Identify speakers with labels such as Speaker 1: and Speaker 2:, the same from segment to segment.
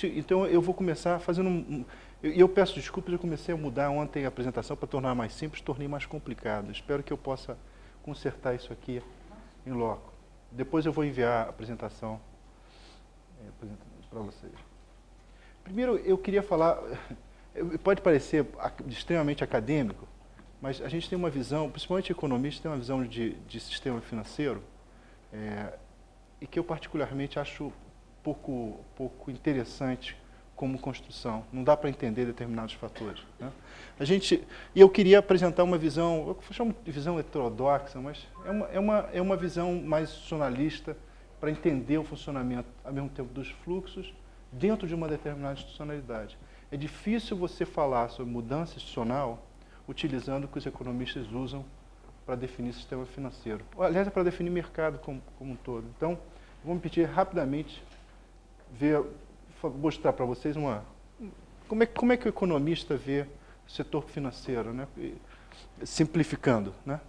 Speaker 1: Então, eu vou começar fazendo eu peço desculpas, eu comecei a mudar ontem a apresentação para tornar mais simples, tornei mais complicado. Espero que eu possa consertar isso aqui em loco. Depois eu vou enviar a apresentação para vocês. Primeiro, eu queria falar, pode parecer extremamente acadêmico, mas a gente tem uma visão, principalmente economista, tem uma visão de sistema financeiro, e que eu particularmente acho pouco interessante como construção. Não dá para entender determinados fatores, né? E eu queria apresentar uma visão, eu chamo de visão heterodoxa, mas é uma visão mais institucionalista para entender o funcionamento, ao mesmo tempo, dos fluxos dentro de uma determinada institucionalidade. É difícil você falar sobre mudança institucional utilizando o que os economistas usam para definir sistema financeiro. Aliás, é para definir mercado como um todo. Então, vou me pedir rapidamente mostrar para vocês como é que o economista vê o setor financeiro, né? Simplificando, né?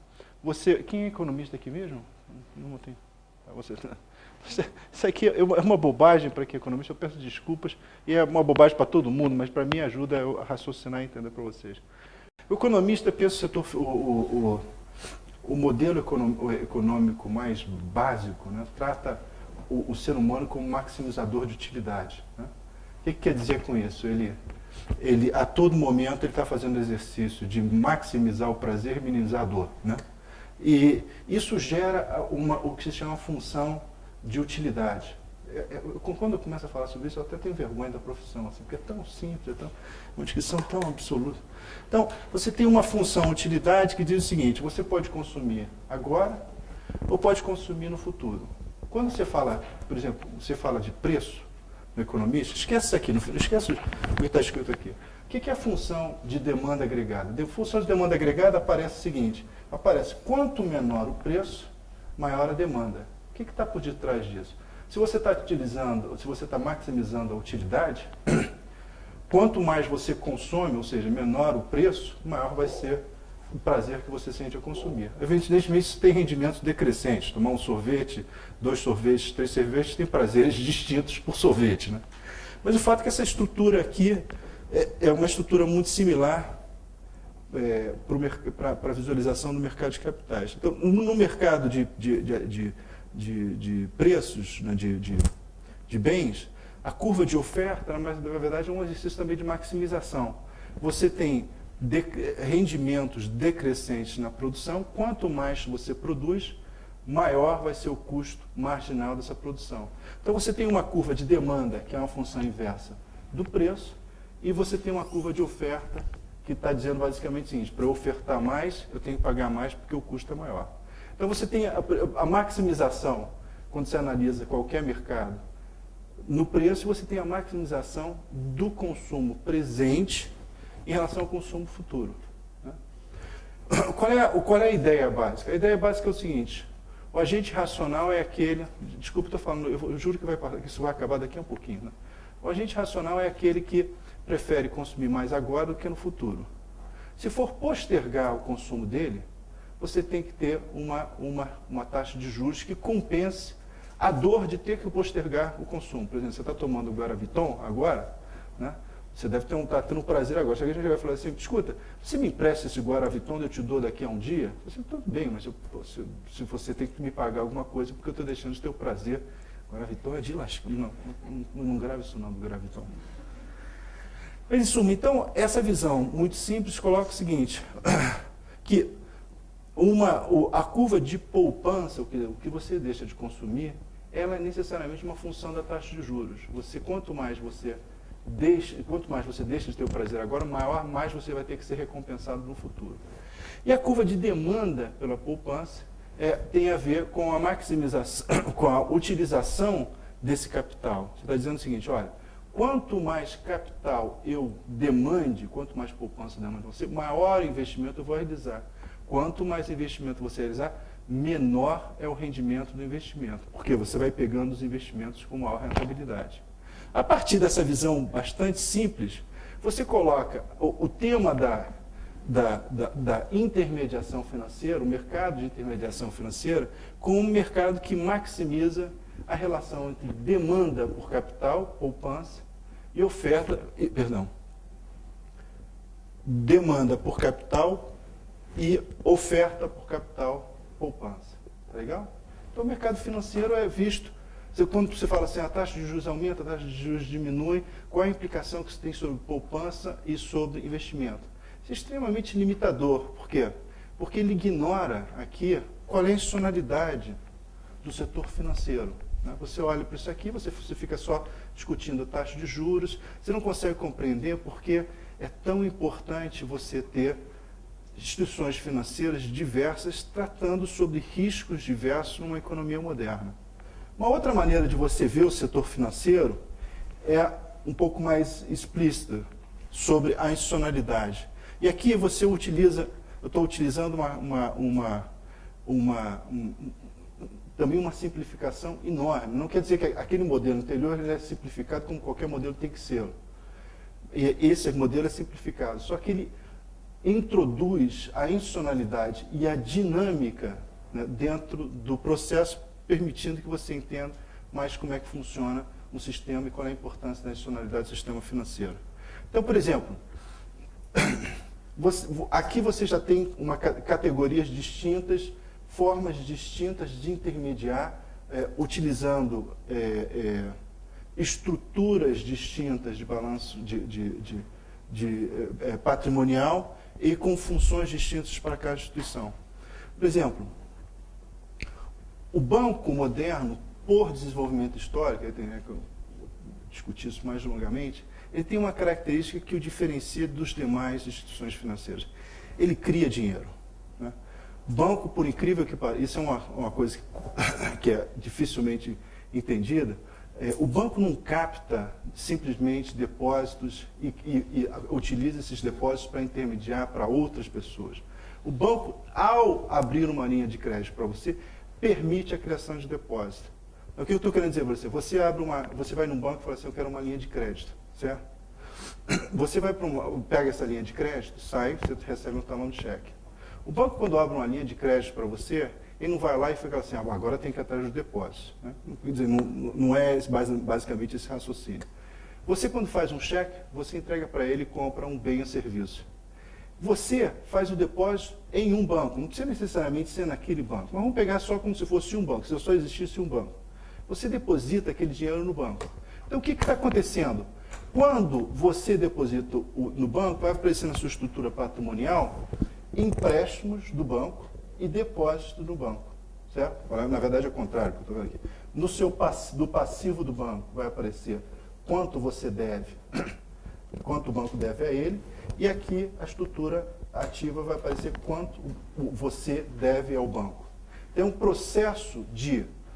Speaker 1: Quem é economista aqui mesmo? Não tem. Isso aqui é uma bobagem para quem é economista, eu peço desculpas, e é uma bobagem para todo mundo, mas para mim ajuda a raciocinar e entender para vocês. O economista pensa o setor, o modelo econômico mais básico, né, trata o ser humano como maximizador de utilidade, né? O que quer dizer com isso? Ele a todo momento ele está fazendo o exercício de maximizar o prazer e minimizar a dor, né? E isso gera o que se chama função de utilidade. Quando eu começo a falar sobre isso, eu até tenho vergonha da profissão, assim, porque é tão simples, uma descrição tão absoluta. Então, você tem uma função utilidade que diz o seguinte: você pode consumir agora ou pode consumir no futuro. Quando você fala, por exemplo, você fala de preço no economista, esquece isso aqui, esquece o que está escrito aqui. O que é a função de demanda agregada? A função de demanda agregada aparece o seguinte: aparece quanto menor o preço, maior a demanda. O que está por detrás disso? Se você está utilizando, se você está maximizando a utilidade, quanto mais você consome, ou seja, menor o preço, maior vai ser o prazer que você sente ao consumir. Evidentemente, isso tem rendimentos decrescentes. Tomar um sorvete, 2 sorvetes, 3 sorvetes, tem prazeres distintos por sorvete, né? Mas o fato é que essa estrutura aqui é uma estrutura muito similar para a visualização do mercado de capitais. Então, no mercado de preços, né, de bens, a curva de oferta, na verdade, é um exercício também de maximização. Você tem rendimentos decrescentes na produção, quanto mais você produz, maior vai ser o custo marginal dessa produção. Então você tem uma curva de demanda, que é uma função inversa do preço, e você tem uma curva de oferta, que está dizendo basicamente o seguinte: para eu ofertar mais, eu tenho que pagar mais porque o custo é maior. Então você tem a maximização, quando você analisa qualquer mercado, no preço, você tem a maximização do consumo presente em relação ao consumo futuro, né? Qual é a ideia básica? A ideia básica é o seguinte: o agente racional é aquele... Desculpa, estou falando, eu juro que isso vai acabar daqui a um pouquinho, né? O agente racional é aquele que prefere consumir mais agora do que no futuro. Se for postergar o consumo dele, você tem que ter uma taxa de juros que compense a dor de ter que postergar o consumo. Por exemplo, você está tomando o Guaraviton agora, né? Você deve estar tendo prazer agora. Alguém já vai falar assim: escuta, você me empresta esse Guaraviton, eu te dou daqui a um dia? Você, tudo bem, mas se você tem que me pagar alguma coisa, porque eu estou deixando de ter o prazer. Guaraviton é de lascar. Não grave isso não, do Guaraviton. Mas, em suma, então, essa visão muito simples coloca o seguinte, que a curva de poupança, o que você deixa de consumir, ela é necessariamente uma função da taxa de juros. Quanto mais você deixa de ter o prazer agora, mais você vai ter que ser recompensado no futuro. E a curva de demanda pela poupança tem a ver com a maximização, com a utilização desse capital. Você está dizendo o seguinte: olha, quanto mais capital eu demande, quanto mais poupança eu demande você, maior investimento eu vou realizar. Quanto mais investimento você realizar, menor é o rendimento do investimento, porque você vai pegando os investimentos com maior rentabilidade. A partir dessa visão bastante simples, você coloca o tema da intermediação financeira, o mercado de intermediação financeira, como um mercado que maximiza a relação entre demanda por capital, poupança, e oferta, perdão, demanda por capital e oferta por capital poupança. Tá legal? Então o mercado financeiro é visto, quando você fala assim, a taxa de juros aumenta, a taxa de juros diminui, qual é a implicação que você tem sobre poupança e sobre investimento? Isso é extremamente limitador. Por quê? Porque ele ignora aqui qual é a institucionalidade do setor financeiro. Né? Você olha para isso aqui, você fica só discutindo a taxa de juros, você não consegue compreender por que é tão importante você ter instituições financeiras diversas tratando sobre riscos diversos numa economia moderna. Uma outra maneira de você ver o setor financeiro é um pouco mais explícita sobre a institucionalidade. E aqui você utiliza, eu estou utilizando também uma simplificação enorme. Não quer dizer que aquele modelo anterior ele é simplificado como qualquer modelo tem que ser. E esse modelo é simplificado. Só que ele introduz a institucionalidade e a dinâmica, né, dentro do processo, permitindo que você entenda mais como é que funciona um sistema e qual é a importância da institucionalidade do sistema financeiro. Então, por exemplo, aqui você já tem categorias distintas, formas distintas de intermediar, utilizando estruturas distintas de balanço patrimonial e com funções distintas para cada instituição. Por exemplo, o banco moderno, por desenvolvimento histórico, que eu discuti isso mais longamente, ele tem uma característica que o diferencia dos demais instituições financeiras. Ele cria dinheiro. Né? Banco, por incrível que pareça, isso é uma coisa que é dificilmente entendida, o banco não capta simplesmente depósitos e utiliza esses depósitos para intermediar para outras pessoas. O banco, ao abrir uma linha de crédito para você, permite a criação de depósito. O que eu estou querendo dizer para você? Você vai num banco e fala assim, eu quero uma linha de crédito, certo? Você vai pega essa linha de crédito, sai, você recebe um talão de cheque. O banco, quando abre uma linha de crédito para você, ele não vai lá e fica assim, agora tem que ir atrás dos depósitos. Né? Quer dizer, não é basicamente esse raciocínio. Você, quando faz um cheque, você entrega para ele e compra um bem ou serviço. Você faz o depósito em um banco, não precisa necessariamente ser naquele banco, mas vamos pegar só como se fosse um banco, se só existisse um banco. Você deposita aquele dinheiro no banco. Então, o que está acontecendo? Quando você deposita no banco, vai aparecer na sua estrutura patrimonial empréstimos do banco e depósitos no banco. Certo? Na verdade, é o contrário que eu estou vendo aqui. Do passivo do banco vai aparecer quanto você deve, quanto o banco deve a ele, e aqui a estrutura ativa vai aparecer quanto você deve ao banco. Tem um processo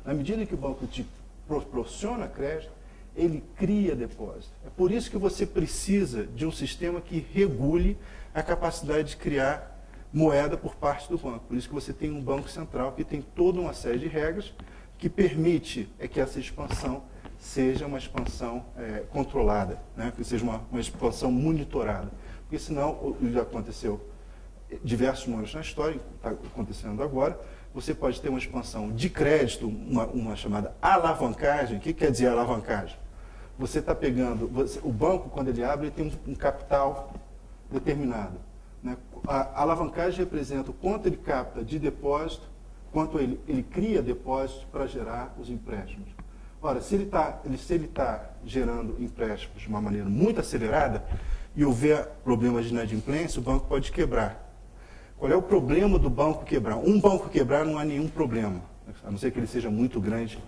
Speaker 1: na medida que o banco te proporciona crédito, ele cria depósito. É por isso que você precisa de um sistema que regule a capacidade de criar moeda por parte do banco. Por isso que você tem um banco central que tem toda uma série de regras que permite que essa expansão seja uma expansão controlada, né? Que seja uma expansão monitorada. Porque senão, já aconteceu diversos momentos na história, está acontecendo agora, você pode ter uma expansão de crédito, uma chamada alavancagem. O que quer dizer alavancagem? Você está pegando, o banco, quando ele abre, ele tem um capital determinado. Né? A alavancagem representa o quanto ele capta de depósito, quanto ele cria depósito para gerar os empréstimos. Ora, se ele está gerando empréstimos de uma maneira muito acelerada e houver problemas de inadimplência, o banco pode quebrar. Qual é o problema do banco quebrar? Um banco quebrar não há nenhum problema, a não ser que ele seja muito grande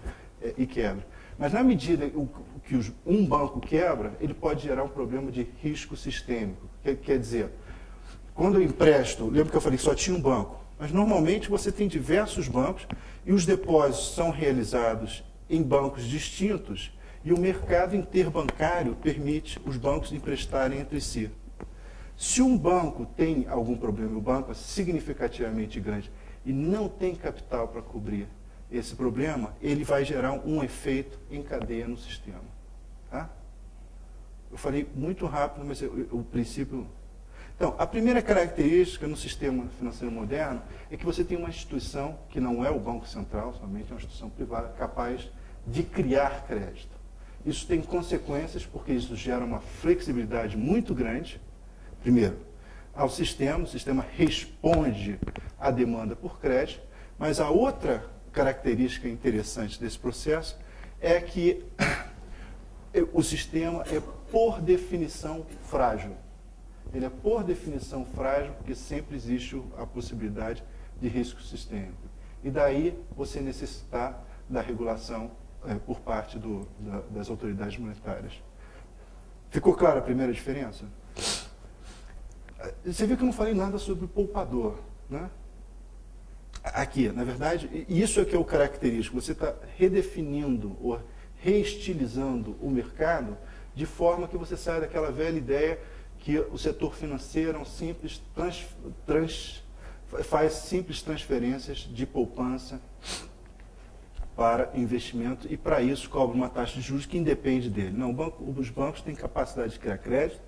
Speaker 1: e quebre. Mas na medida que um banco quebra, ele pode gerar um problema de risco sistêmico. Quer dizer, quando eu empresto, lembra que eu falei que só tinha um banco, mas normalmente você tem diversos bancos e os depósitos são realizados em bancos distintos e o mercado interbancário permite os bancos emprestarem entre si. Se um banco tem algum problema, o banco é significativamente grande e não tem capital para cobrir esse problema, ele vai gerar um efeito em cadeia no sistema. Tá? Eu falei muito rápido, mas o princípio... Então, a primeira característica no sistema financeiro moderno é que você tem uma instituição, que não é o Banco Central somente, é uma instituição privada, capaz de criar crédito. Isso tem consequências, porque isso gera uma flexibilidade muito grande, primeiro, ao sistema, o sistema responde à demanda por crédito, mas a outra característica interessante desse processo é que o sistema é, por definição, frágil. Ele é, por definição, frágil, porque sempre existe a possibilidade de risco sistêmico. E daí você necessitar da regulação por parte das autoridades monetárias. Ficou clara a primeira diferença? Você viu que eu não falei nada sobre o poupador, né? Aqui, na verdade, isso é que é o característico. Você está redefinindo ou reestilizando o mercado de forma que você saia daquela velha ideia que o setor financeiro é um simples faz simples transferências de poupança para investimento e, para isso, cobra uma taxa de juros que independe dele. Não, os bancos têm capacidade de criar crédito,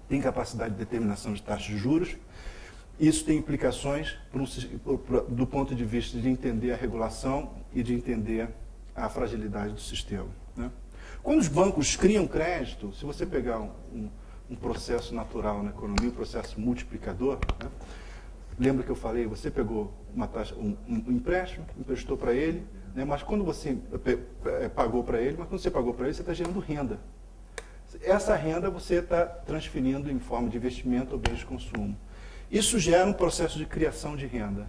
Speaker 1: têm capacidade de determinação de taxa de juros. Isso tem implicações do ponto de vista de entender a regulação e de entender a fragilidade do sistema, né? Quando os bancos criam crédito, se você pegar um processo natural na economia, um processo multiplicador, né? Lembra que eu falei, você pegou uma taxa, um empréstimo, emprestou para ele, né? Mas quando você pagou para ele, você está gerando renda. Essa renda você está transferindo em forma de investimento ou bens de consumo. Isso gera um processo de criação de renda.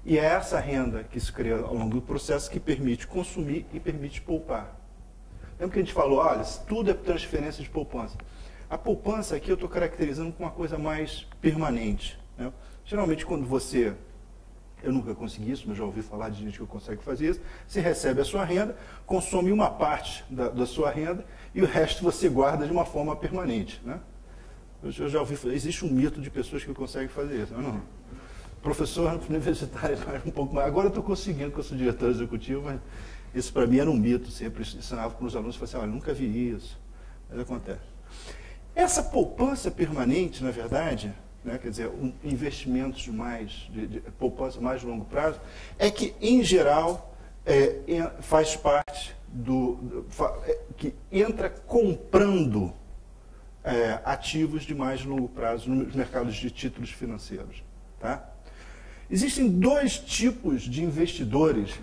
Speaker 1: E é essa renda que se cria ao longo do processo que permite consumir e permite poupar. Lembra que a gente falou, olha, tudo é transferência de poupança. A poupança aqui eu estou caracterizando como uma coisa mais permanente, né? Geralmente quando você, eu nunca consegui isso, mas já ouvi falar de gente que consegue fazer isso, você recebe a sua renda, consome uma parte da sua renda e o resto você guarda de uma forma permanente, né? Eu já ouvi falar, existe um mito de pessoas que conseguem fazer isso, não? Professor universitário um pouco mais. Agora eu estou conseguindo, porque eu sou diretor executivo, mas isso para mim era um mito, sempre ensinava para os alunos, falava assim, olha, nunca vi isso, mas acontece. Essa poupança permanente, na verdade, né, quer dizer, investimentos de poupança mais de longo prazo, é que, em geral, faz parte que entra comprando ativos de mais longo prazo nos mercados de títulos financeiros, tá? Existem dois tipos de investidores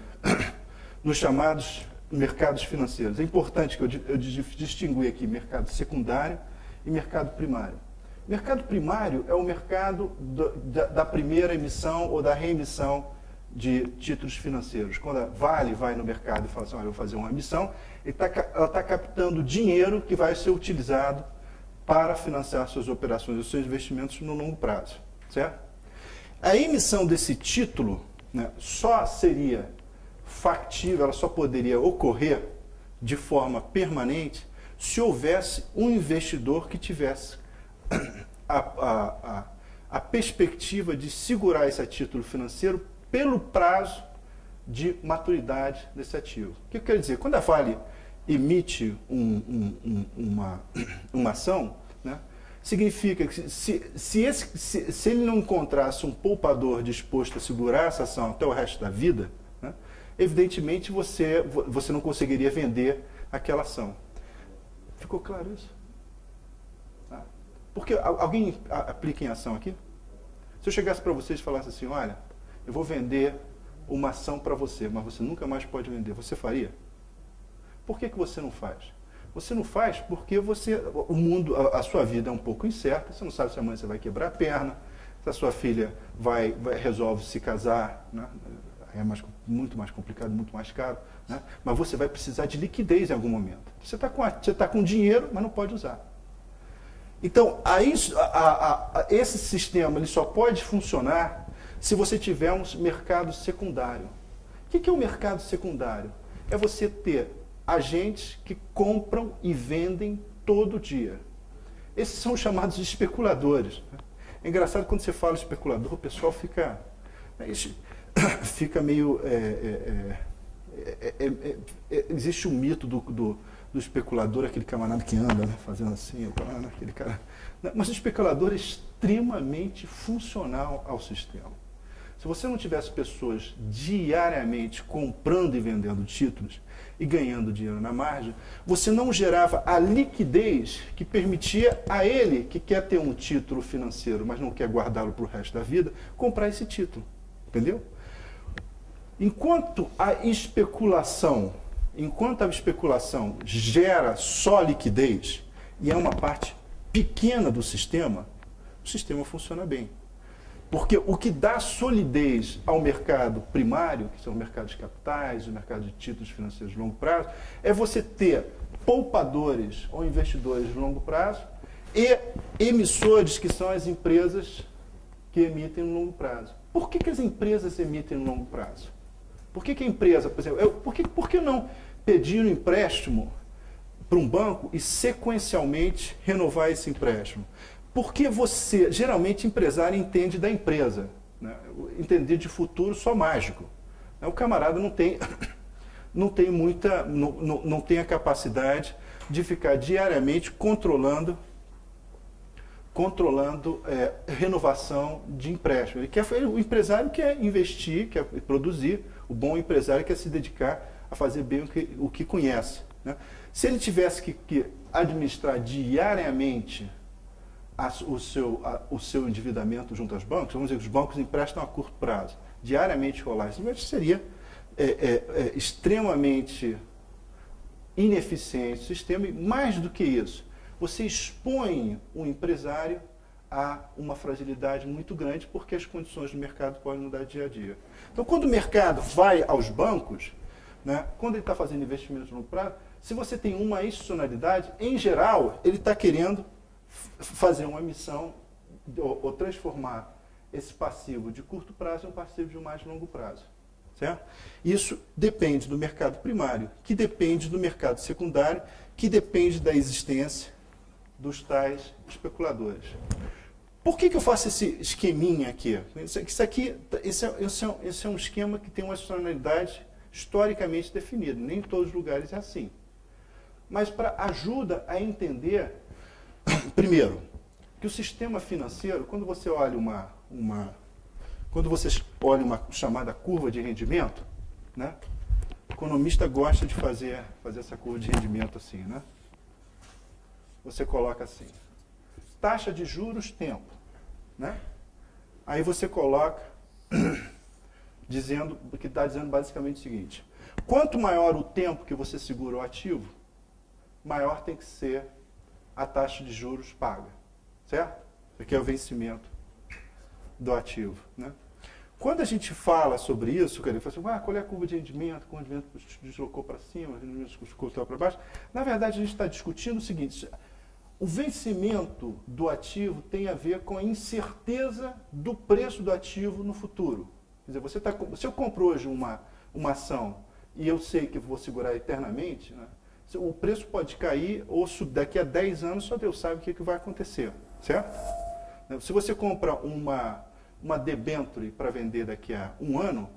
Speaker 1: nos chamados mercados financeiros. É importante que eu distinguir aqui mercado secundário e mercado primário. Mercado primário é o mercado da primeira emissão ou da reemissão de títulos financeiros. Quando a Vale vai no mercado e fala assim, olha, eu vou fazer uma emissão, ela está captando dinheiro que vai ser utilizado para financiar suas operações, os seus investimentos no longo prazo, certo? A emissão desse título, né, só seria factível, ela só poderia ocorrer de forma permanente se houvesse um investidor que tivesse a perspectiva de segurar esse título financeiro pelo prazo de maturidade desse ativo. O que quer dizer? Quando a Vale emite uma ação, né, significa que se ele não encontrasse um poupador disposto a segurar essa ação até o resto da vida, né, evidentemente você não conseguiria vender aquela ação. Ficou claro isso? Ah. Porque alguém aplica em ação aqui? Se eu chegasse para vocês e falasse assim, olha, eu vou vender uma ação para você, mas você nunca mais pode vender, você faria? Por que você não faz? Você não faz porque o mundo, a sua vida é um pouco incerta, você não sabe se amanhã você vai quebrar a perna, se a sua filha resolve se casar, né? É muito mais complicado, muito mais caro, né? Mas você vai precisar de liquidez em algum momento. Você está com dinheiro, mas não pode usar. Então, esse sistema ele só pode funcionar se você tiver um mercado secundário. O que é o mercado secundário? É você ter agentes que compram e vendem todo dia. Esses são os chamados de especuladores. É engraçado quando você fala especulador, o pessoal fica meio... existe um mito do especulador, aquele camarada que anda, né, fazendo assim, aquele cara. Mas o especulador é extremamente funcional ao sistema. Se você não tivesse pessoas diariamente comprando e vendendo títulos e ganhando dinheiro na margem, você não gerava a liquidez que permitia a ele, que quer ter um título financeiro, mas não quer guardá-lo para o resto da vida, comprar esse título. Entendeu? Enquanto a especulação gera só liquidez, e é uma parte pequena do sistema, o sistema funciona bem. Porque o que dá solidez ao mercado primário, que são o mercado de capitais, o mercado de títulos financeiros de longo prazo, é você ter poupadores ou investidores de longo prazo e emissores, que são as empresas que emitem no longo prazo. Por que as empresas emitem no longo prazo? Por que a empresa, por exemplo, por que não pedir um empréstimo para um banco e sequencialmente renovar esse empréstimo? Porque você, geralmente, empresário entende da empresa, né? Entender de futuro só mágico. O camarada não tem a capacidade de ficar diariamente controlando renovação de empréstimo. O empresário quer investir, quer produzir, o bom empresário quer se dedicar a fazer bem o que conhece, né? Se ele tivesse que administrar diariamente o seu endividamento junto aos bancos, vamos dizer que os bancos emprestam a curto prazo, diariamente rolar isso, seria extremamente ineficiente o sistema, e mais do que isso, você expõe o empresário a uma fragilidade muito grande, porque as condições do mercado podem mudar dia a dia. Então, quando o mercado vai aos bancos, né, quando ele está fazendo investimentos no longo prazo, se você tem uma institucionalidade, em geral, ele está querendo fazer uma emissão ou transformar esse passivo de curto prazo em um passivo de mais longo prazo. Certo? Isso depende do mercado primário, que depende do mercado secundário, que depende da existência dos tais especuladores. Por que eu faço esse esqueminha aqui? Esse é um esquema que tem uma institucionalidade historicamente definida. Nem em todos os lugares é assim. Mas ajuda a entender, primeiro, que o sistema financeiro, quando você olha uma chamada curva de rendimento, né? O economista gosta de fazer essa curva de rendimento assim, né? Você coloca assim, taxa de juros, tempo, né? Aí você coloca que está dizendo basicamente o seguinte: quanto maior o tempo que você segura o ativo, maior tem que ser a taxa de juros paga, certo? Porque é o vencimento do ativo, né? Quando a gente fala sobre isso, ele fala assim, qual é a curva de rendimento, quando o rendimento deslocou para cima, o rendimento deslocou para baixo. Na verdade, a gente está discutindo o seguinte: o vencimento do ativo tem a ver com a incerteza do preço do ativo no futuro. Quer dizer, se eu compro hoje uma ação e eu sei que vou segurar eternamente, né, o preço pode cair, ou daqui a 10 anos só Deus sabe o que vai acontecer, certo? Se você compra uma debenture para vender daqui a um ano,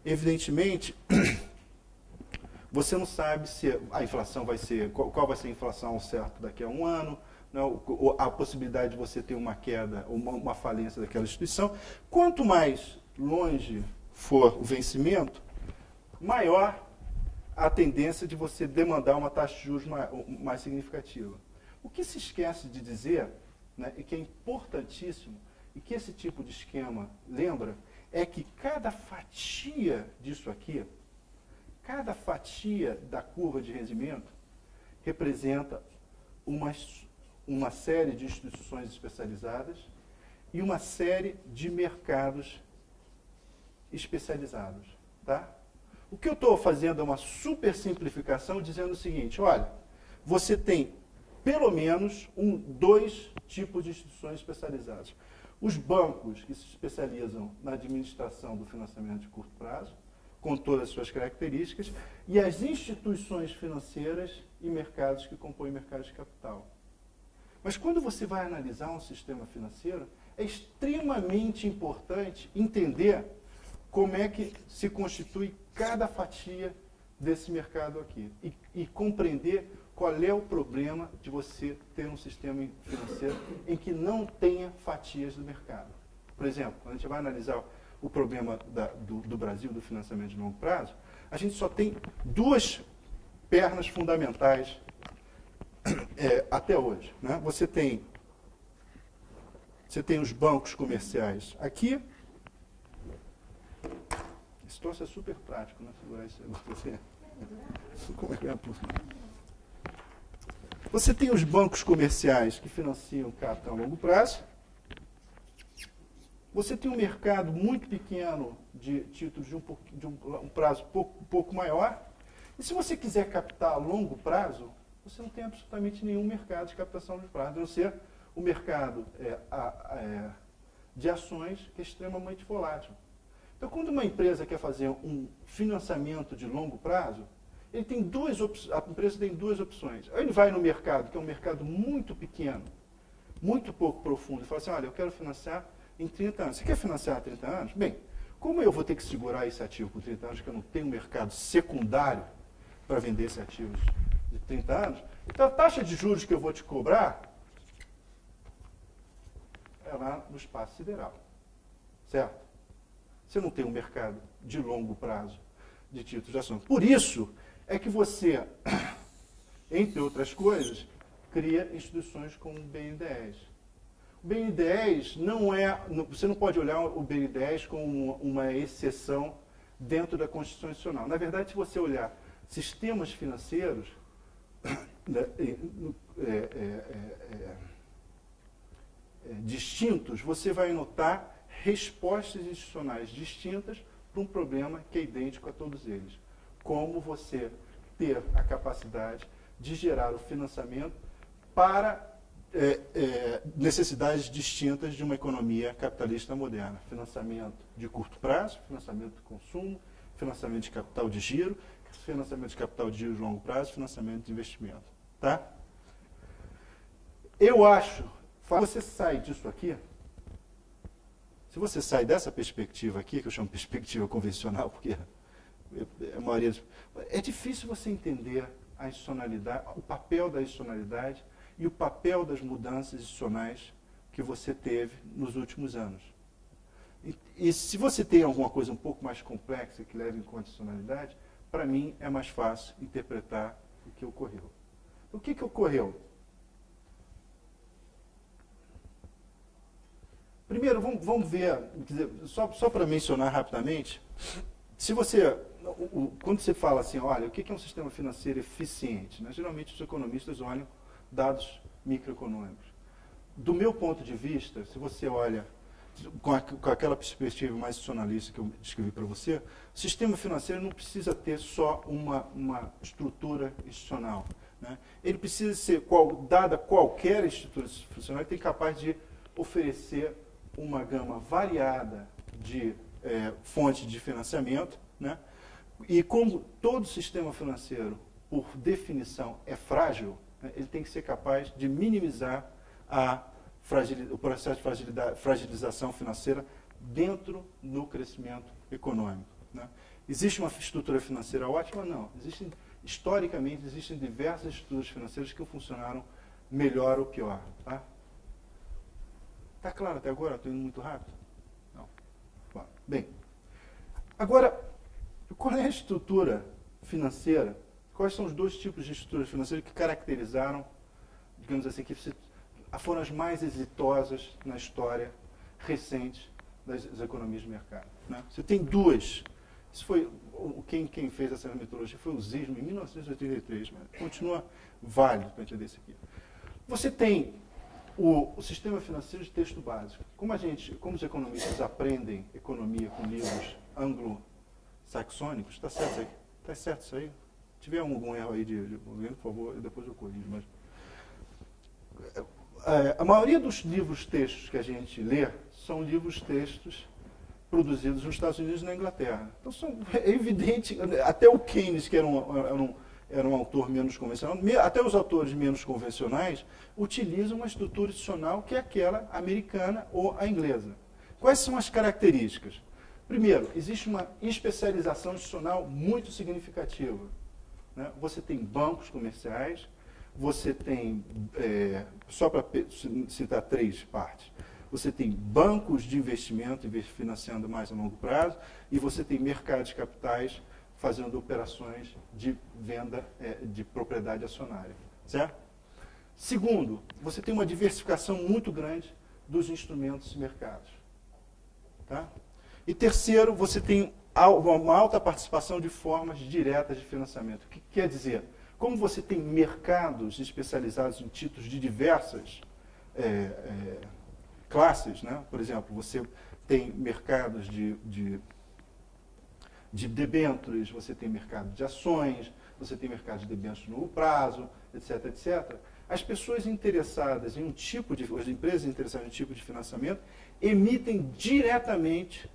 Speaker 1: evidentemente, você não sabe se a inflação vai ser, qual vai ser a inflação certo daqui a um ano, né, a possibilidade de você ter uma queda, uma falência daquela instituição. Quanto mais longe for o vencimento, maior a tendência de você demandar uma taxa de juros mais significativa. O que se esquece de dizer, né, e que é importantíssimo, e que esse tipo de esquema lembra, é que cada fatia disso aqui, cada fatia da curva de rendimento, representa uma série de instituições especializadas e uma série de mercados especializados. Tá? O que eu estou fazendo é uma super simplificação, dizendo o seguinte: olha, você tem pelo menos dois tipos de instituições especializadas. Os bancos, que se especializam na administração do financiamento de curto prazo, com todas as suas características, e as instituições financeiras e mercados que compõem o mercado de capital. Mas quando você vai analisar um sistema financeiro, é extremamente importante entender como é que se constitui cada fatia desse mercado aqui e compreender qual é o problema de você ter um sistema financeiro em que não tenha fatias do mercado. por exemplo, quando a gente vai analisar o problema do Brasil, do financiamento de longo prazo, a gente só tem duas pernas fundamentais até hoje. Né? Você tem os bancos comerciais aqui. Esse troço é super prático, né? Segurar isso aí. Como é que é? Você tem os bancos comerciais que financiam capital a longo prazo. Você tem um mercado muito pequeno de títulos de um prazo um pouco maior. E se você quiser captar a longo prazo, você não tem absolutamente nenhum mercado de captação de prazo, a não ser o mercado de ações, que é extremamente volátil. Então, quando uma empresa quer fazer um financiamento de longo prazo, a empresa tem duas opções. Ou ele vai no mercado, que é um mercado muito pequeno, muito pouco profundo, e fala assim, olha, eu quero financiar em 30 anos. Você quer financiar há 30 anos? Bem, como eu vou ter que segurar esse ativo por 30 anos, que eu não tenho mercado secundário para vender esse ativo de 30 anos, então a taxa de juros que eu vou te cobrar é lá no espaço sideral. Certo? Você não tem um mercado de longo prazo de títulos de ações. Por isso é que você, entre outras coisas, cria instituições como o BNDES. O BNDES não é... Você não pode olhar o BNDES como uma exceção dentro da Constituição Nacional. Na verdade, se você olhar sistemas financeiros distintos, você vai notar respostas institucionais distintas para um problema que é idêntico a todos eles. Como você ter a capacidade de gerar o financiamento para necessidades distintas de uma economia capitalista moderna. Financiamento de curto prazo, financiamento de consumo, financiamento de capital de giro, financiamento de capital de giro de longo prazo, financiamento de investimento. Tá? Eu acho, se você sai disso aqui, se você sai dessa perspectiva aqui, que eu chamo de perspectiva convencional, porque a maioria é difícil você entender a institucionalidade, o papel da institucionalidade e o papel das mudanças institucionais que você teve nos últimos anos. E se você tem alguma coisa um pouco mais complexa que leva em conta a institucionalidade, para mim é mais fácil interpretar o que ocorreu. O que ocorreu? Primeiro, vamos ver, quer dizer, só para mencionar rapidamente, se você, quando você fala assim, olha, o que é um sistema financeiro eficiente? Né? Geralmente os economistas olham dados microeconômicos. Do meu ponto de vista, se você olha com aquela perspectiva mais institucionalista que eu descrevi para você, o sistema financeiro não precisa ter só uma estrutura institucional. Né? Ele precisa ser, dada qualquer estrutura institucional, ele tem capaz de oferecer uma gama variada de fontes de financiamento, né? E como todo sistema financeiro, por definição, é frágil, né? Ele tem que ser capaz de minimizar o processo de fragilização financeira dentro do crescimento econômico. Né? Existe uma estrutura financeira ótima? Não. Historicamente, existem diversas estruturas financeiras que funcionaram melhor ou pior. Tá? Está claro até agora? Estou indo muito rápido? Não. Bom, bem, agora, qual é a estrutura financeira? Quais são os dois tipos de estruturas financeiras que caracterizaram, digamos assim, que foram as mais exitosas na história recente das economias de mercado? Né? Você tem duas. Isso foi, quem fez essa metodologia foi o Zisman, em 1983, mas continua válido para entender isso aqui. Você tem o sistema financeiro de texto básico. Como os economistas aprendem economia com livros anglo-saxônicos, está certo isso aí? Está certo isso aí? Se tiver algum erro aí por favor, depois eu corrijo. Mas a maioria dos livros-textos que a gente lê são livros-textos produzidos nos Estados Unidos e na Inglaterra. Então, é evidente, até o Keynes, que era um autor menos convencional, até os autores menos convencionais utilizam uma estrutura institucional que é aquela americana ou a inglesa. Quais são as características? Primeiro, existe uma especialização institucional muito significativa. Né? Você tem bancos comerciais, você tem, só para citar três partes, você tem bancos de investimento financiando mais a longo prazo, e você tem mercados de capitais fazendo operações de venda de propriedade acionária. Certo? Segundo, você tem uma diversificação muito grande dos instrumentos e mercados. Tá? E terceiro, você tem uma alta participação de formas diretas de financiamento. O que quer dizer? Como você tem mercados especializados em títulos de diversas classes, né? Por exemplo, você tem mercados de debêntures, você tem mercado de ações, você tem mercado de debêntures de longo prazo, etc, etc. As pessoas interessadas em as empresas interessadas em um tipo de financiamento emitem diretamente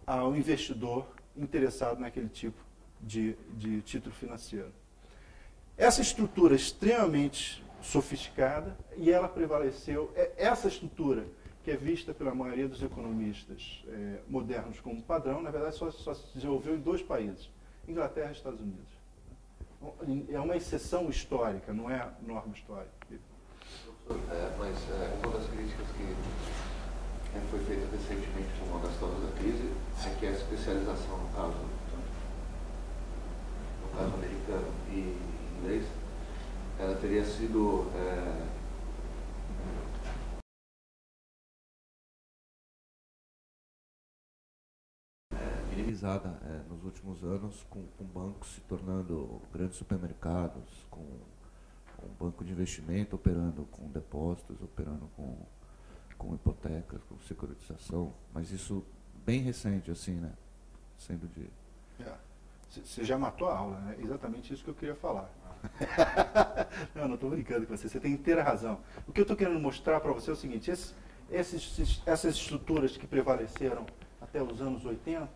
Speaker 1: ao investidor interessado naquele tipo de título financeiro. Essa estrutura é extremamente sofisticada e ela prevaleceu. Essa estrutura, que é vista pela maioria dos economistas modernos como padrão, na verdade só se desenvolveu em 2 países, Inglaterra e Estados Unidos. É uma exceção histórica, não é norma histórica.
Speaker 2: Mas uma das críticas que foi feita recentemente por uma das causas da crise é que a especialização, no caso americano e inglês, ela teria sido minimizada nos últimos anos, com bancos se tornando grandes supermercados, com banco de investimento operando com depósitos, operando com hipotecas, com securitização, mas isso bem recente, assim, né? Sendo de...
Speaker 1: Você já matou a aula, né? Exatamente isso que eu queria falar. Não estou brincando com você, você tem inteira razão. O que eu estou querendo mostrar para você é o seguinte: essas estruturas que prevaleceram até os anos 80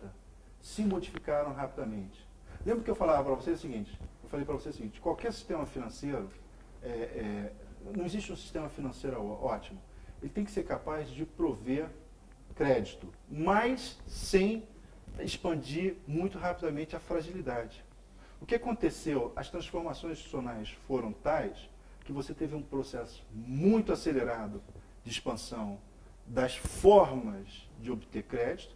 Speaker 1: se modificaram rapidamente. Lembra que eu falava para você o seguinte? Eu falei para você o seguinte: qualquer sistema financeiro, não existe um sistema financeiro ótimo. Ele tem que ser capaz de prover crédito, mas sem expandir muito rapidamente a fragilidade. O que aconteceu? As transformações institucionais foram tais que você teve um processo muito acelerado de expansão das formas de obter crédito,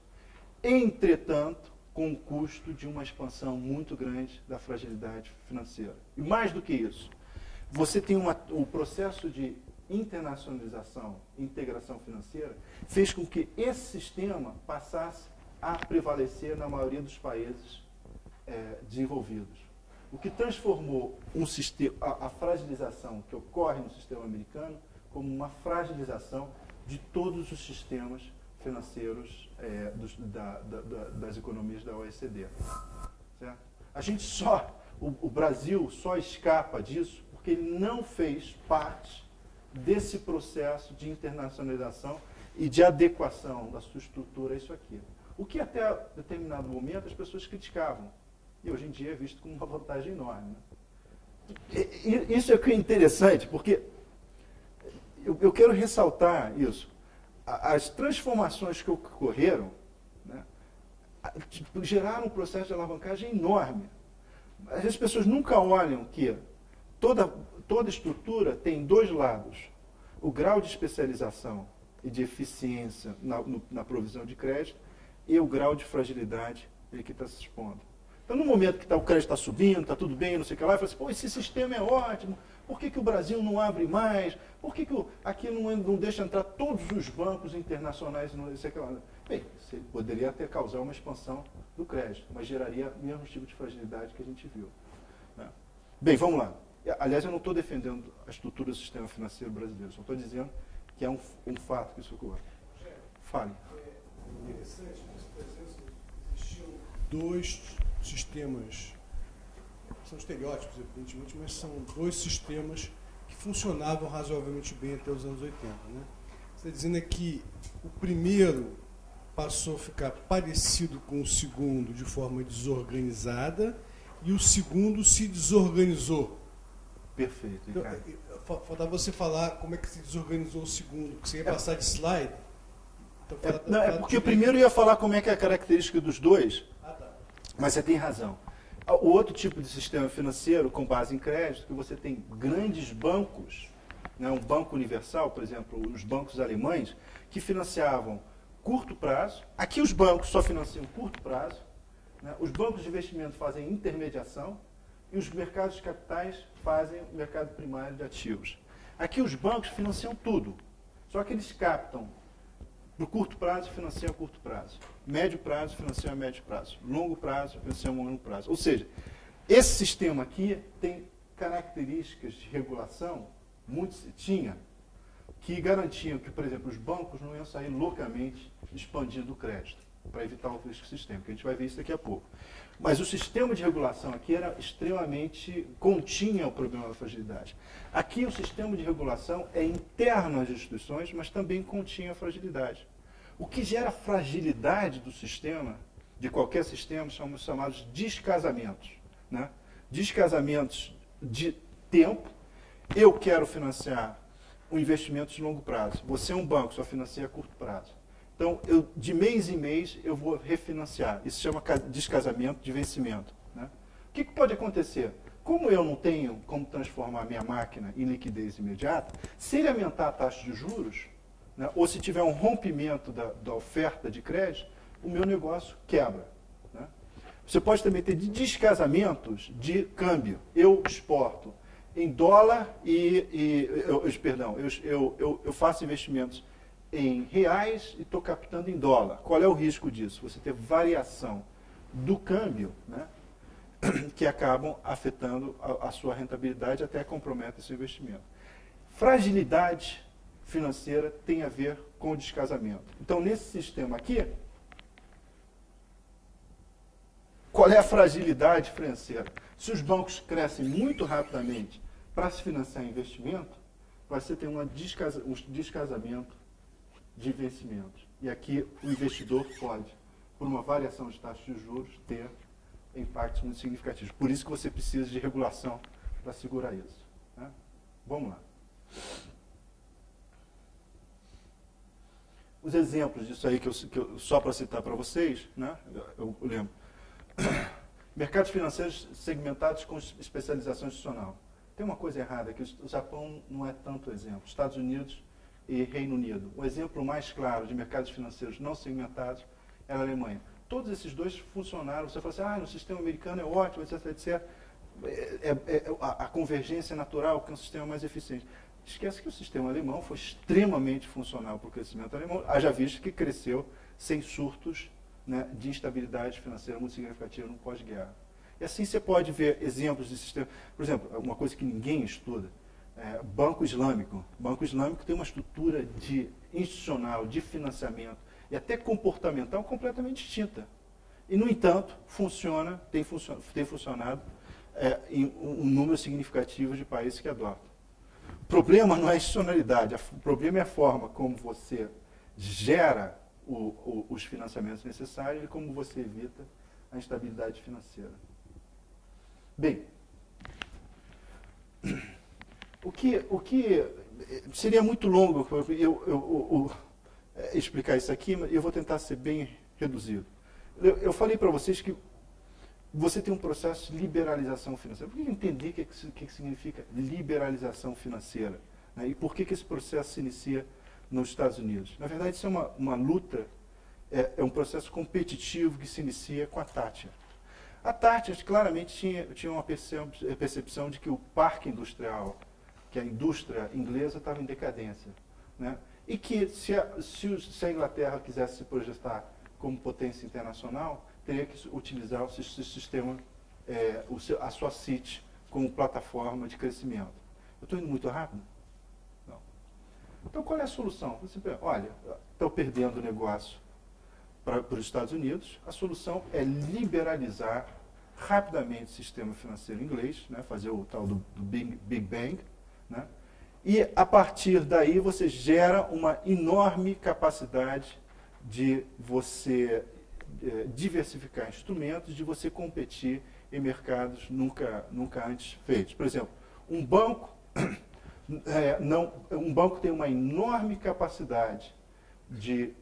Speaker 1: entretanto, com o custo de uma expansão muito grande da fragilidade financeira. E mais do que isso, você tem o processo de internacionalização e integração financeira fez com que esse sistema passasse a prevalecer na maioria dos países desenvolvidos. O que transformou a fragilização que ocorre no sistema americano como uma fragilização de todos os sistemas financeiros das economias da OECD. Certo? O Brasil só escapa disso porque ele não fez parte desse processo de internacionalização e de adequação da sua estrutura a isso aqui. O que até determinado momento as pessoas criticavam. E hoje em dia é visto como uma vantagem enorme. Né? Isso é o que é interessante, porque eu quero ressaltar isso. As transformações que ocorreram, né, geraram um processo de alavancagem enorme. As pessoas nunca olham que toda estrutura tem 2 lados. O grau de especialização e de eficiência na provisão de crédito e o grau de fragilidade que está se expondo. Então, no momento que o crédito está subindo, está tudo bem, não sei o que lá, fala assim, pô, esse sistema é ótimo, por que o Brasil não abre mais? Por que aqui não deixa entrar todos os bancos internacionais? Não sei o que lá? Bem, você poderia até causar uma expansão do crédito, mas geraria o mesmo tipo de fragilidade que a gente viu. Né? Bem, vamos lá. Aliás, eu não estou defendendo a estrutura do sistema financeiro brasileiro, só estou dizendo que é um fato que isso ocorre. Fale.
Speaker 3: É interessante, mas, por exemplo, existiam 2 sistemas, são estereótipos, evidentemente, mas são 2 sistemas que funcionavam razoavelmente bem até os anos 80. Né? Você está dizendo que o primeiro passou a ficar parecido com o segundo de forma desorganizada e o segundo se desorganizou.
Speaker 1: Perfeito.
Speaker 3: Então, faltava você falar como é que se desorganizou o segundo, que você ia passar de slide. Então,
Speaker 1: é porque primeiro eu ia falar como é que é a característica dos 2,
Speaker 3: tá.
Speaker 1: Mas você tem razão. O outro tipo de sistema financeiro, com base em crédito, que você tem grandes bancos, né, um banco universal, por exemplo, os bancos alemães, que financiavam curto prazo. Aqui os bancos só financiam curto prazo, né, os bancos de investimento fazem intermediação e os mercados de capitais fazem o mercado primário de ativos. Aqui os bancos financiam tudo, só que eles captam para o curto prazo, financiam a curto prazo. Médio prazo, financiam a médio prazo. Longo prazo, financiam a longo prazo. Ou seja, esse sistema aqui tem características de regulação, que garantiam que, por exemplo, os bancos não iam sair loucamente expandindo o crédito, para evitar o risco sistêmico. A gente vai ver isso daqui a pouco. Mas o sistema de regulação aqui era extremamente, continha o problema da fragilidade. Aqui o sistema de regulação é interno às instituições, mas também continha a fragilidade. O que gera fragilidade do sistema, de qualquer sistema, são os chamados descasamentos, né? Descasamentos de tempo. Eu quero financiar um investimento de longo prazo. Você é um banco, só financia a curto prazo. Então, de mês em mês, eu vou refinanciar. Isso se chama descasamento de vencimento, né? O que pode acontecer? Como eu não tenho como transformar a minha máquina em liquidez imediata, se ele aumentar a taxa de juros, né, ou se tiver um rompimento da oferta de crédito, o meu negócio quebra, né? Você pode também ter descasamentos de câmbio. Eu exporto em dólar eu faço investimentos em reais e estou captando em dólar. Qual é o risco disso? Você ter variação do câmbio, né, que acabam afetando a sua rentabilidade, até compromete esse investimento. Fragilidade financeira tem a ver com o descasamento. Então, nesse sistema aqui, qual é a fragilidade financeira? Se os bancos crescem muito rapidamente para se financiar investimento, você tem um descasamento de vencimentos. E aqui o investidor pode, por uma variação de taxas de juros, ter impactos muito significativos. Por isso que você precisa de regulação para segurar isso, né? Vamos lá. Os exemplos disso aí, só para citar para vocês, né? Eu lembro. Mercados financeiros segmentados com especialização institucional. Tem uma coisa errada aqui, o Japão não é tanto exemplo. Estados Unidos e Reino Unido. O exemplo mais claro de mercados financeiros não segmentados é a Alemanha. Todos esses dois funcionaram. Você fala assim, no sistema americano é ótimo, etc, etc. A convergência natural, que é um sistema mais eficiente. Esquece que o sistema alemão foi extremamente funcional para o crescimento alemão, haja visto que cresceu sem surtos, né, de instabilidade financeira muito significativa no pós-guerra. E assim você pode ver exemplos de sistema. Por exemplo, uma coisa que ninguém estuda, Banco Islâmico. Banco Islâmico tem uma estrutura institucional, de financiamento e até comportamental completamente distinta. E, no entanto, tem funcionado em um número significativo de países que adotam. O problema não é a institucionalidade, o problema é a forma como você gera os financiamentos necessários e como você evita a instabilidade financeira. Bem, o que seria muito longo eu explicar isso aqui, mas eu vou tentar ser bem reduzido. Eu falei para vocês que você tem um processo de liberalização financeira. Por que entender o que significa liberalização financeira? Né? E por que esse processo se inicia nos Estados Unidos? Na verdade, isso é uma luta, é um processo competitivo que se inicia com a Thatcher. A Thatcher claramente tinha uma percepção de que o parque industrial, que a indústria inglesa estava em decadência, né? E que se a Inglaterra quisesse se projetar como potência internacional, teria que utilizar o sistema, a sua City como plataforma de crescimento. Eu estou indo muito rápido? Não. Então, qual é a solução? Você pensa, olha, estou perdendo o negócio para os Estados Unidos, a solução é liberalizar rapidamente o sistema financeiro inglês, né, fazer o tal do Big Bang, né, e a partir daí você gera uma enorme capacidade de você diversificar instrumentos, de você competir em mercados nunca antes feitos. Por exemplo, um banco tem uma enorme capacidade de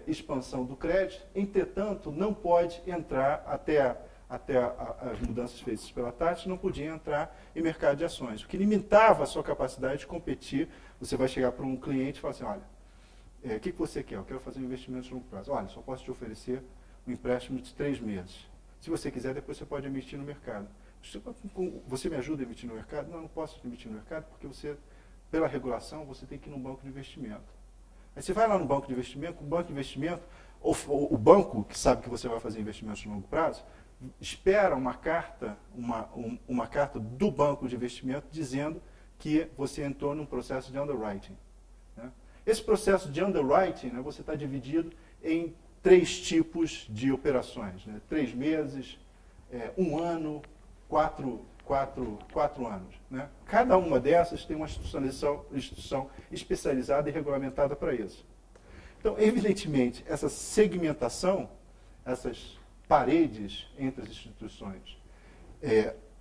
Speaker 1: expansão do crédito, entretanto, não pode entrar até até as mudanças feitas pela Tati, não podia entrar em mercado de ações, o que limitava a sua capacidade de competir. Você vai chegar para um cliente e falar assim, olha, o que você quer? Eu quero fazer um investimento de longo prazo. Olha, só posso te oferecer um empréstimo de 3 meses. Se você quiser, depois você pode emitir no mercado. Você me ajuda a emitir no mercado? Não, não posso emitir no mercado, porque você, pela regulação, você tem que ir num banco de investimento. Aí você vai lá no banco de investimento, o banco, que sabe que você vai fazer investimentos de longo prazo, espera uma carta, uma carta do banco de investimento dizendo que você entrou num processo de underwriting. Né? Esse processo de underwriting, né, você está dividido em 3 tipos de operações. Né? 3 meses, 1 ano, 4 anos. Né? Cada uma dessas tem uma instituição especializada e regulamentada para isso. Então, evidentemente, essa segmentação, essas paredes entre as instituições,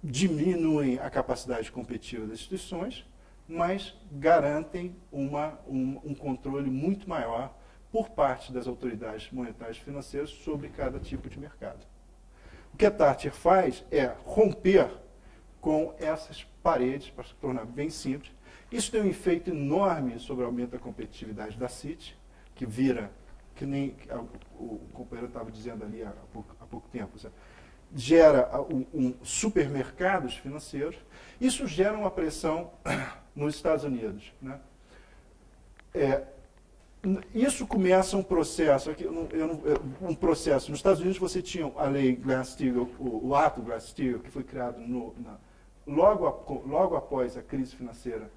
Speaker 1: diminuem a capacidade competitiva das instituições, mas garantem um controle muito maior por parte das autoridades monetárias e financeiras sobre cada tipo de mercado. O que a Tartier faz é romper com essas paredes, para se tornar bem simples. Isso tem um efeito enorme sobre o aumento da competitividade da Citi, que vira, que nem o companheiro estava dizendo ali há pouco tempo, gera supermercados financeiros. Isso gera uma pressão nos Estados Unidos. Né? Isso começa um processo, um processo. Nos Estados Unidos você tinha a lei Glass-Steagall, o ato Glass-Steagall, que foi criado logo após a crise financeira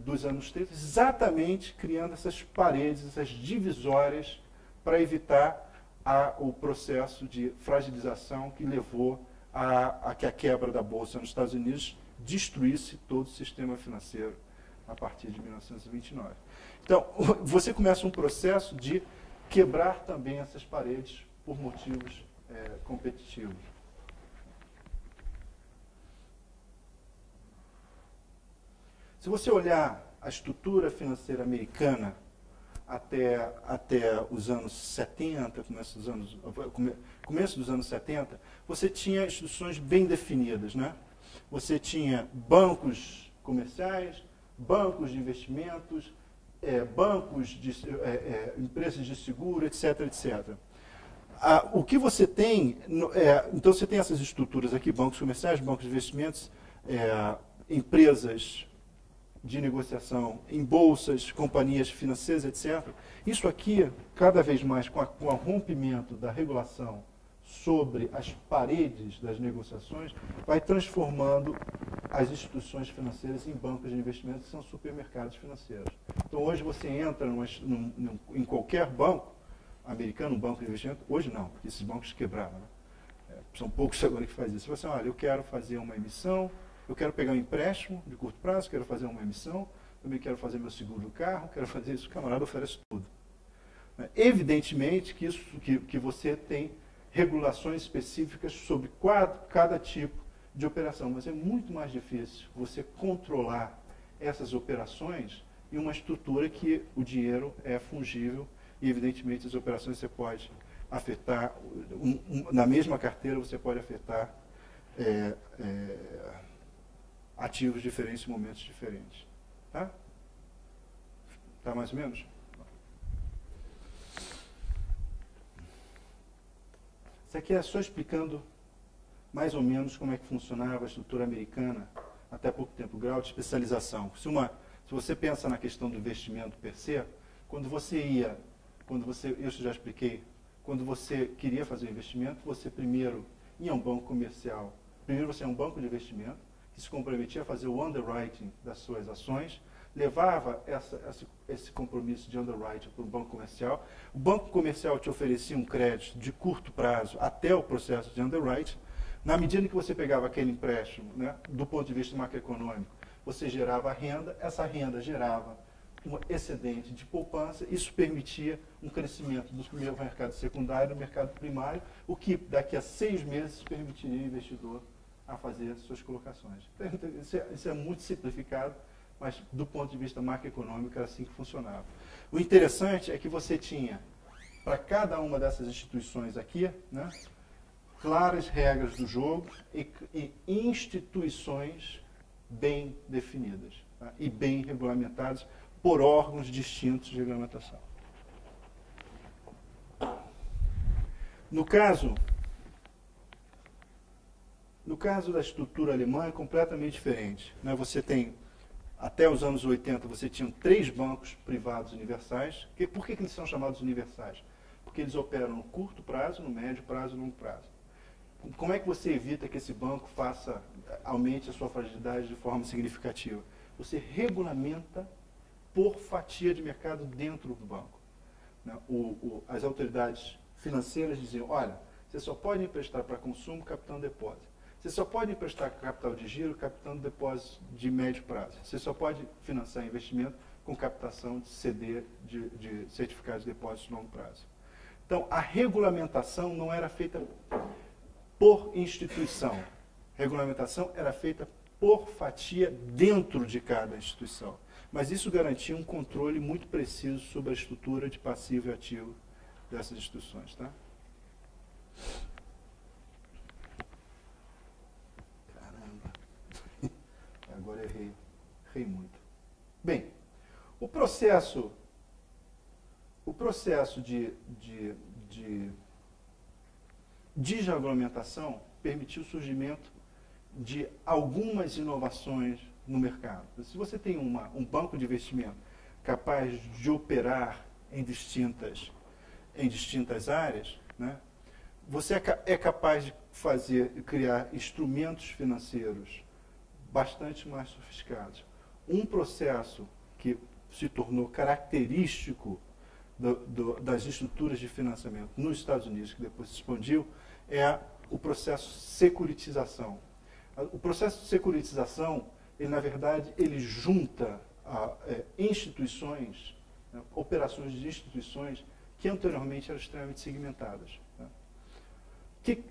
Speaker 1: dos anos 30, exatamente criando essas paredes, essas divisórias, para evitar o processo de fragilização que levou a que a quebra da Bolsa nos Estados Unidos destruísse todo o sistema financeiro a partir de 1929. Então, você começa um processo de quebrar também essas paredes por motivos competitivos. Se você olhar a estrutura financeira americana até os anos 70, começo dos anos 70, você tinha instituições bem definidas. Né? Você tinha bancos comerciais, bancos de investimentos, empresas de seguro, etc., etc. O que você tem, então você tem essas estruturas aqui, bancos comerciais, bancos de investimentos, empresas de negociação em bolsas, companhias financeiras, etc. Isso aqui, cada vez mais, com o rompimento da regulação sobre as paredes das negociações, vai transformando as instituições financeiras em bancos de investimento, que são supermercados financeiros. Então, hoje você entra em qualquer banco americano, um banco de investimento, hoje não, porque esses bancos quebraram. Né? São poucos agora que fazem isso. Você fala assim, olha, eu quero fazer uma emissão, eu quero pegar um empréstimo de curto prazo, quero fazer uma emissão, também quero fazer meu seguro do carro, quero fazer isso, o camarada oferece tudo. Evidentemente que você tem regulações específicas sobre cada tipo de operação, mas é muito mais difícil você controlar essas operações em uma estrutura que o dinheiro é fungível e, evidentemente, as operações você pode afetar, na mesma carteira você pode afetar ativos diferentes em momentos diferentes. Tá? Tá mais ou menos? Isso aqui é só explicando mais ou menos como é que funcionava a estrutura americana até pouco tempo, o grau de especialização. Se você pensa na questão do investimento per se, isso já expliquei, quando você queria fazer um investimento, você primeiro ia a um banco comercial, primeiro você é um banco de investimento, que se comprometia a fazer o underwriting das suas ações, levava esse compromisso de underwriting para o banco comercial. O banco comercial te oferecia um crédito de curto prazo até o processo de underwriting. Na medida que você pegava aquele empréstimo, né, do ponto de vista macroeconômico, você gerava renda, essa renda gerava um excedente de poupança, isso permitia um crescimento do primeiro mercado secundário e do mercado primário, o que daqui a 6 meses permitiria ao investidor a fazer suas colocações. Isso é muito simplificado, mas do ponto de vista macroeconômico era assim que funcionava. O interessante é que você tinha, para cada uma dessas instituições aqui, né, claras regras do jogo e instituições bem definidas, tá? E bem regulamentadas por órgãos distintos de regulamentação. No caso da estrutura alemã é completamente diferente, né? Você tem, até os anos 80, você tinha 3 bancos privados universais. Por que eles são chamados universais? Porque eles operam no curto prazo, no médio prazo e no longo prazo. Como é que você evita que esse banco aumente a sua fragilidade de forma significativa? Você regulamenta por fatia de mercado dentro do banco, né? As autoridades financeiras diziam, olha, você só pode emprestar para consumo captando depósito. Você só pode emprestar capital de giro captando depósito de médio prazo. Você só pode financiar investimento com captação de CD, de certificados de depósito de longo prazo. Então, a regulamentação não era feita por instituição. A regulamentação era feita por fatia dentro de cada instituição. Mas isso garantia um controle muito preciso sobre a estrutura de passivo e ativo dessas instituições. Tá? Caramba. Agora errei muito. Bem, o processo de desregulamentação permitiu o surgimento de algumas inovações no mercado. Se você tem um banco de investimento capaz de operar em distintas áreas, né, você é capaz de criar instrumentos financeiros bastante mais sofisticados. Um processo que se tornou característico das estruturas de financiamento nos Estados Unidos, que depois se expandiu, é o processo de securitização. O processo de securitização, na verdade, ele junta instituições, né, operações de instituições que anteriormente eram extremamente segmentadas. Né?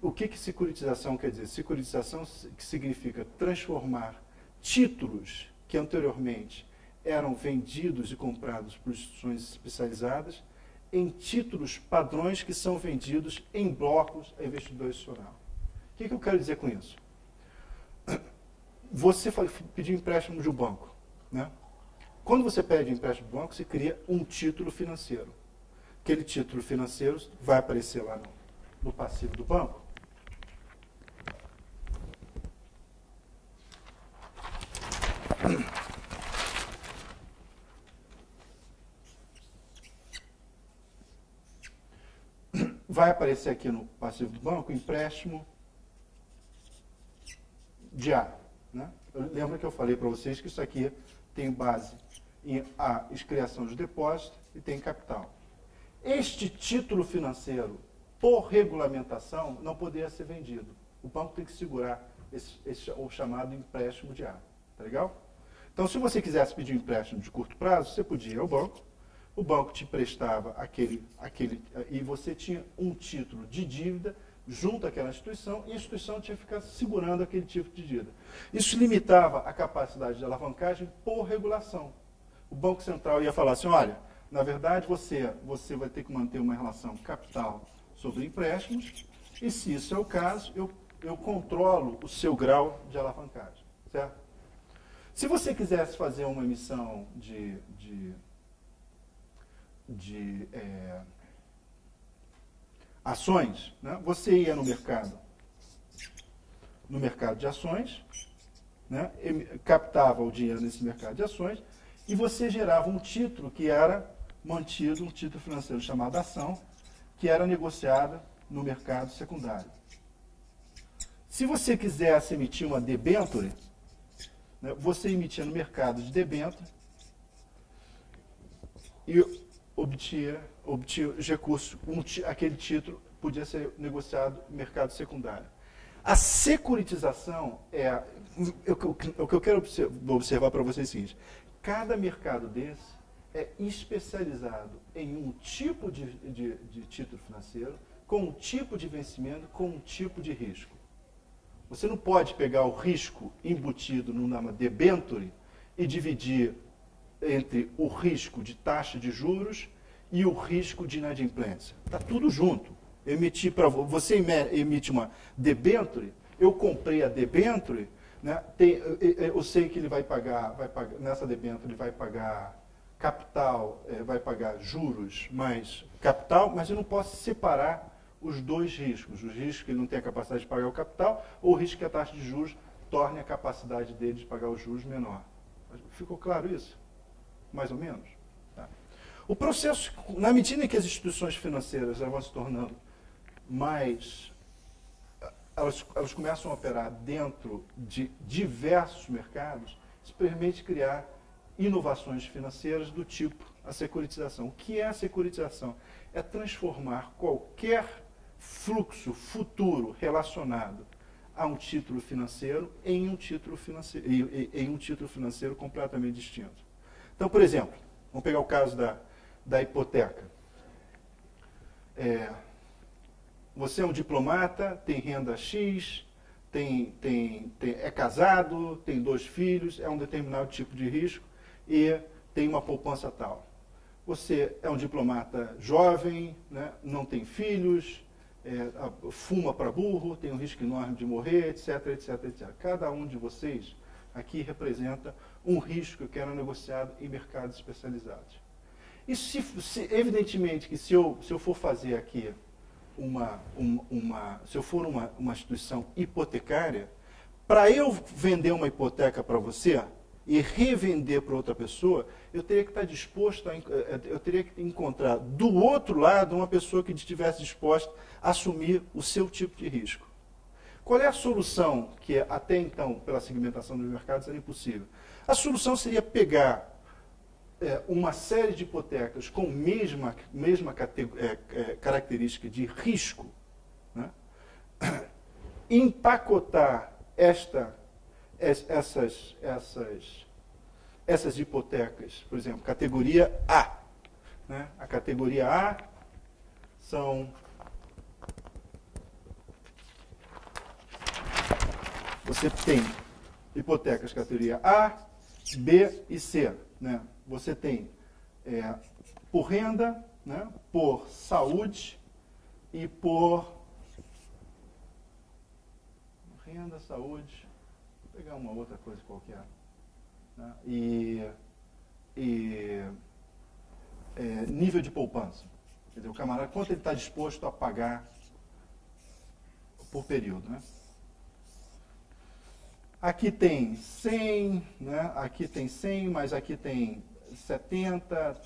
Speaker 1: O que securitização quer dizer? Securitização que significa transformar títulos que anteriormente eram vendidos e comprados por instituições especializadas em títulos padrões que são vendidos em blocos a investidor institucional. O que eu quero dizer com isso? Você pediu empréstimo de um banco, né? Quando você pede empréstimo do banco, você cria um título financeiro. Aquele título financeiro vai aparecer lá no passivo do banco. Vai aparecer aqui no passivo do banco empréstimo de A. Né? Lembra que eu falei para vocês que isso aqui tem base em a criação de depósito e tem capital. Este título financeiro, por regulamentação, não poderia ser vendido. O banco tem que segurar o chamado empréstimo de A. Tá legal? Então, se você quisesse pedir um empréstimo de curto prazo, você podia ir ao banco, o banco te prestava e você tinha um título de dívida junto àquela instituição, e a instituição tinha que ficar segurando aquele tipo de dívida. Isso limitava a capacidade de alavancagem por regulação. O Banco Central ia falar assim, olha, na verdade você vai ter que manter uma relação capital sobre empréstimos, e se isso é o caso, eu controlo o seu grau de alavancagem. Certo? Se você quisesse fazer uma emissão de ações, né? Você ia no mercado de ações, né? Captava o dinheiro nesse mercado de ações e você gerava um título que era mantido, um título financeiro chamado ação, que era negociada no mercado secundário. Se você quisesse emitir uma debênture, né? Você emitia no mercado de debênture e obtinha os recursos, aquele título podia ser negociado no mercado secundário. A securitização o que eu quero observar para vocês é o seguinte, cada mercado desse é especializado em um tipo de título financeiro, com um tipo de vencimento, com um tipo de risco. Você não pode pegar o risco embutido numa debênture e dividir entre o risco de taxa de juros e o risco de inadimplência. Está tudo junto. Você emite uma debênture, eu comprei a debênture, né, eu sei que ele vai pagar, nessa debênture ele vai pagar capital, vai pagar juros mais capital, mas eu não posso separar os dois riscos. Os riscos que ele não tem a capacidade de pagar o capital, ou o risco que a taxa de juros torne a capacidade dele de pagar os juros menor. Ficou claro isso? Mais ou menos? Tá. O processo, na medida em que as instituições financeiras vão se tornando mais... Elas começam a operar dentro de diversos mercados, isso permite criar inovações financeiras do tipo a securitização. O que é a securitização? É transformar qualquer fluxo futuro relacionado a um título financeiro em um título financeiro completamente distinto. Então, por exemplo, vamos pegar o caso da hipoteca. Você é um diplomata, tem renda X, é casado, tem 2 filhos, é um determinado tipo de risco e tem uma poupança tal. Você é um diplomata jovem, né, não tem filhos, fuma para burro, tem um risco enorme de morrer, etc, etc, etc. Cada um de vocês aqui representa um risco que era negociado em mercados especializados. E evidentemente que se eu for fazer aqui se eu for uma instituição hipotecária, para eu vender uma hipoteca para você e revender para outra pessoa, eu teria que estar disposto eu teria que encontrar do outro lado uma pessoa que estivesse disposta a assumir o seu tipo de risco. Qual é a solução que até então, pela segmentação dos mercados, era impossível? A solução seria pegar uma série de hipotecas com mesma característica de risco, né? Empacotar essas hipotecas, por exemplo, categoria A. Né? A categoria A são... Você tem hipotecas categoria A, B e C. Né? Você tem por renda, né, por saúde e por renda, saúde, vou pegar uma outra coisa qualquer, né, nível de poupança. Quer dizer, o camarada, quanto ele está disposto a pagar por período. Né? Aqui tem 100, né? Aqui tem 100, mas aqui tem 70,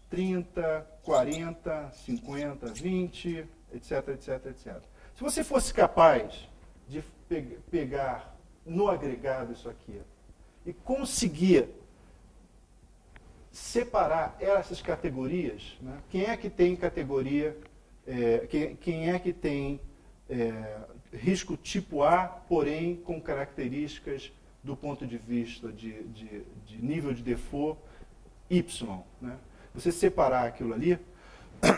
Speaker 1: 30, 40, 50, 20, etc, etc, etc. Se você fosse capaz de pegar no agregado isso aqui e conseguir separar essas categorias, né? Quem é que tem categoria, quem é que tem risco tipo A, porém com características do ponto de vista de nível de default Y, né? Você separar aquilo ali,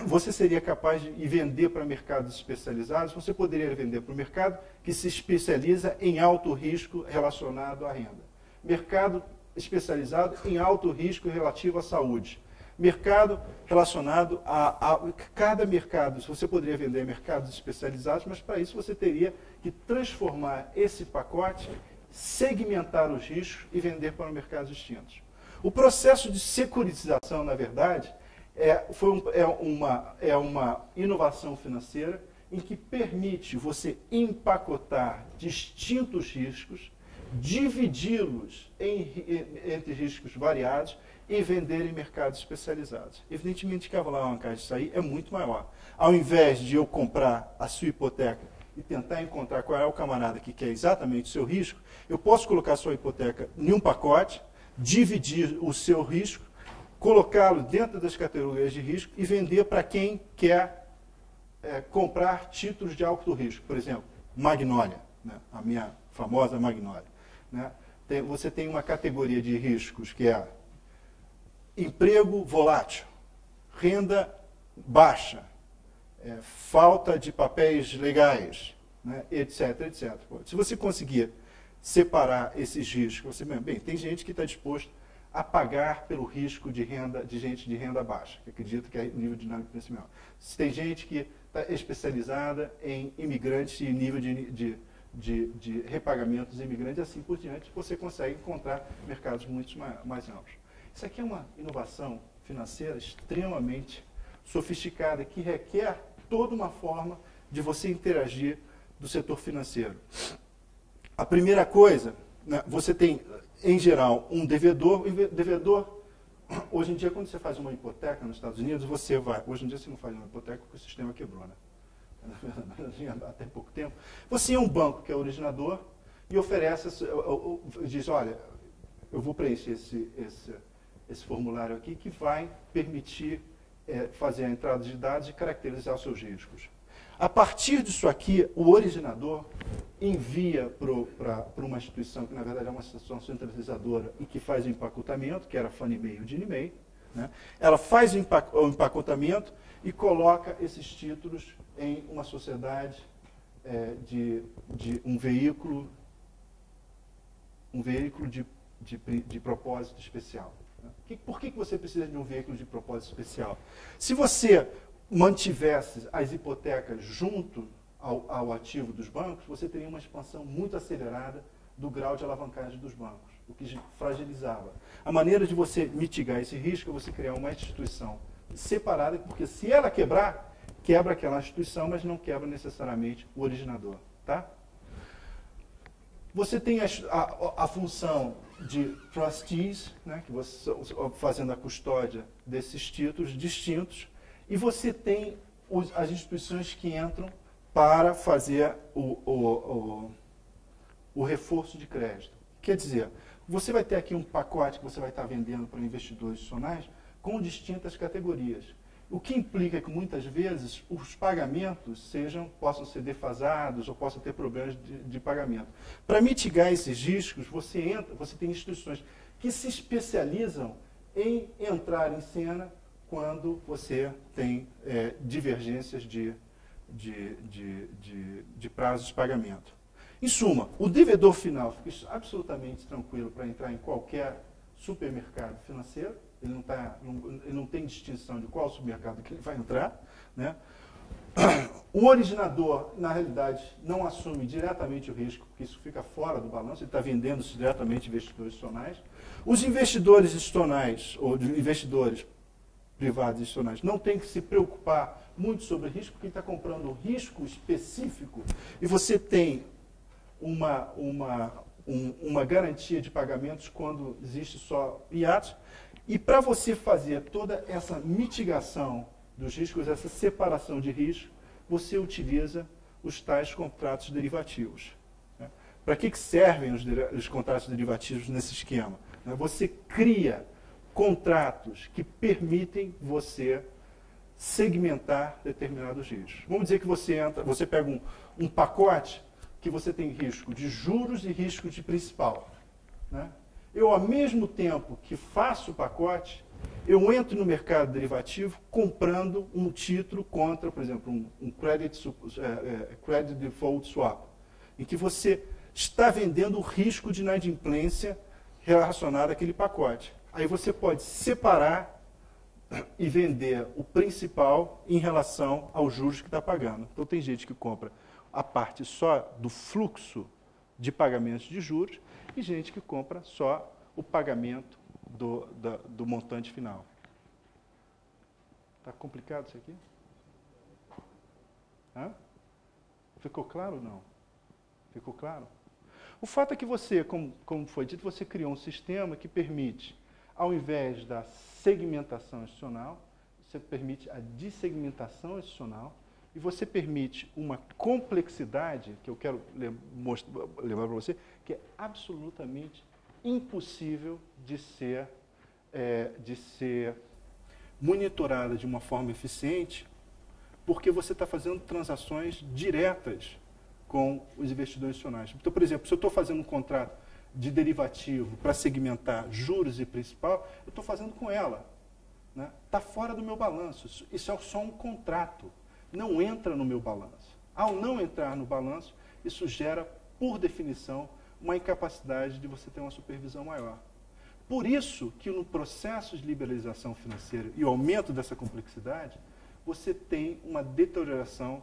Speaker 1: você seria capaz de vender para mercados especializados, você poderia vender para o mercado que se especializa em alto risco relacionado à renda. Mercado especializado em alto risco relativo à saúde. Mercado relacionado a cada mercado. Você poderia vender mercados especializados, mas para isso você teria que transformar esse pacote, segmentar os riscos e vender para mercados distintos. O processo de securitização, na verdade, é uma inovação financeira em que permite você empacotar distintos riscos, dividi-los entre riscos variados e vender em mercados especializados. Evidentemente que a alavancagem disso aí é muito maior. Ao invés de eu comprar a sua hipoteca e tentar encontrar qual é o camarada que quer exatamente o seu risco, eu posso colocar a sua hipoteca em um pacote, dividir o seu risco, colocá-lo dentro das categorias de risco e vender para quem quer comprar títulos de alto risco. Por exemplo, Magnólia, né? A minha famosa Magnólia. Né? Você tem uma categoria de riscos que é emprego volátil, renda baixa, falta de papéis legais, né? Etc, etc. Se você conseguir separar esses riscos, tem gente que está disposto a pagar pelo risco de gente de renda baixa, que acredita que é nível dinâmico de crescimento. Tem gente que está especializada em imigrantes e nível de repagamentos de imigrantes e assim por diante, você consegue encontrar mercados muito mais amplos. Isso aqui é uma inovação financeira extremamente sofisticada, que requer toda uma forma de você interagir do setor financeiro. A primeira coisa, né, você tem, em geral, um devedor. O devedor, hoje em dia, quando você faz uma hipoteca nos Estados Unidos, você vai... Hoje em dia, você não faz uma hipoteca porque o sistema quebrou, né? Até pouco tempo. Você é um banco que é originador e oferece, diz, olha, eu vou preencher esse formulário aqui que vai permitir fazer a entrada de dados e caracterizar os seus riscos. A partir disso aqui, o originador envia para uma instituição que, na verdade, é uma instituição centralizadora e que faz o empacotamento, que era a Fannie Mae e o Ginnie Mae, né? Ela faz o empacotamento e coloca esses títulos em uma sociedade de um veículo de propósito especial. Por que você precisa de um veículo de propósito especial? Se você mantivesse as hipotecas junto ao ativo dos bancos, você teria uma expansão muito acelerada do grau de alavancagem dos bancos, o que fragilizava. A maneira de você mitigar esse risco é você criar uma instituição separada, porque se ela quebrar, quebra aquela instituição, mas não quebra necessariamente o originador. Tá? Você tem a função de trustees, né, que você, fazendo a custódia desses títulos distintos, e você tem as instituições que entram para fazer o reforço de crédito. Quer dizer, você vai ter aqui um pacote que você vai estar vendendo para investidores institucionais com distintas categorias. O que implica que, muitas vezes, os pagamentos possam ser defasados ou possam ter problemas de pagamento. Para mitigar esses riscos, você tem instituições que se especializam em entrar em cena quando você tem divergências de prazos de pagamento. Em suma, o devedor final fica absolutamente tranquilo para entrar em qualquer supermercado financeiro. Ele não tem distinção de qual supermercado que ele vai entrar, né? O originador, na realidade, não assume diretamente o risco, porque isso fica fora do balanço, ele está vendendo diretamente investidores institucionais. Os investidores institucionais, ou investidores privados institucionais, não tem que se preocupar muito sobre risco, porque ele está comprando um risco específico, e você tem uma garantia de pagamentos quando existe só hiatos. E para você fazer toda essa mitigação dos riscos, essa separação de risco, você utiliza os tais contratos derivativos. Né? Para que servem os contratos derivativos nesse esquema? Né? Você cria contratos que permitem você segmentar determinados riscos. Vamos dizer que você pega um pacote que você tem risco de juros e risco de principal. Né? Eu, ao mesmo tempo que faço o pacote, eu entro no mercado derivativo comprando um título contra, por exemplo, um credit default swap, em que você está vendendo o risco de inadimplência relacionado àquele pacote. Aí você pode separar e vender o principal em relação aos juros que está pagando. Então, tem gente que compra a parte só do fluxo de pagamentos de juros e gente que compra só o pagamento do montante final. Está complicado isso aqui? Hã? Ficou claro ou não? Ficou claro? O fato é que você, como foi dito, você criou um sistema que permite, ao invés da segmentação institucional, você permite a dessegmentação institucional e você permite uma complexidade, que eu quero levar para você, que é absolutamente impossível de ser monitorada de uma forma eficiente, porque você está fazendo transações diretas com os investidores institucionais. Então, por exemplo, se eu estou fazendo um contrato de derivativo para segmentar juros e principal, eu estou fazendo com ela. Está fora do meu balanço. Isso é só um contrato. Não entra no meu balanço. Ao não entrar no balanço, isso gera, por definição, uma incapacidade de você ter uma supervisão maior. Por isso que no processo de liberalização financeira e o aumento dessa complexidade, você tem uma deterioração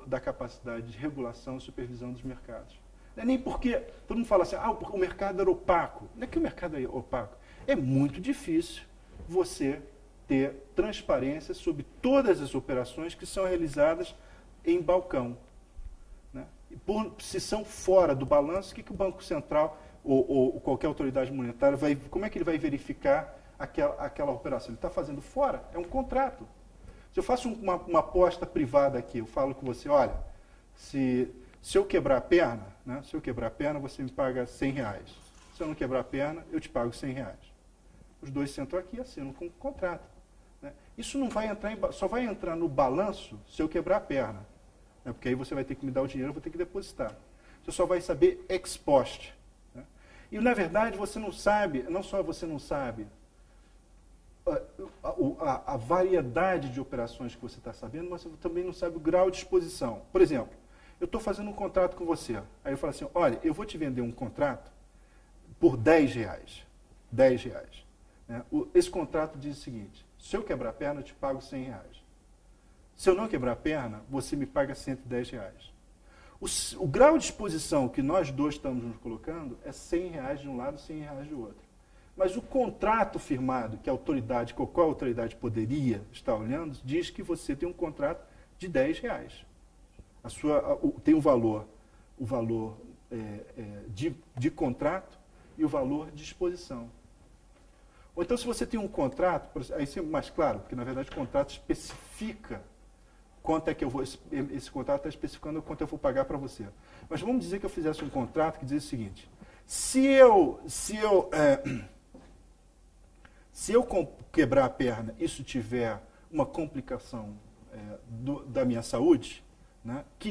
Speaker 1: da capacidade de regulação e supervisão dos mercados. Não é nem porque todo mundo fala assim, o mercado era opaco. Não é que o mercado é opaco. É muito difícil você ter transparência sobre todas as operações que são realizadas em balcão. Né? Se são fora do balanço, o que o Banco Central ou qualquer autoridade monetária, como é que ele vai verificar aquela operação? Ele está fazendo fora, é um contrato. Se eu faço uma aposta privada aqui, eu falo com você, olha, se eu quebrar a perna, né, você me paga R$100. Se eu não quebrar a perna, eu te pago R$100. Os dois sentam aqui e assinam com um contrato. Né? Isso não vai entrar só vai entrar no balanço se eu quebrar a perna. Né? Porque aí você vai ter que me dar o dinheiro, eu vou ter que depositar. Você só vai saber ex post. Né? E, na verdade, você não sabe, não só você não sabe a variedade de operações que você está sabendo, mas você também não sabe o grau de exposição. Por exemplo, eu estou fazendo um contrato com você. Aí eu falo assim, olha, eu vou te vender um contrato por R$10. R$10. Né? Esse contrato diz o seguinte, se eu quebrar a perna, eu te pago R$100. Se eu não quebrar a perna, você me paga R$110. O grau de exposição que nós dois estamos nos colocando é R$100 de um lado e R$100 do outro. Mas o contrato firmado, que a autoridade, qualquer autoridade poderia estar olhando, diz que você tem um contrato de R$10. Tem o valor de contrato e o valor de exposição. Ou então, se você tem um contrato, aí isso é mais claro, porque na verdade o contrato especifica quanto é que eu vou. Esse contrato está especificando quanto eu vou pagar para você. Mas vamos dizer que eu fizesse um contrato que diz o seguinte: se eu quebrar a perna, isso tiver uma complicação da minha saúde, né, que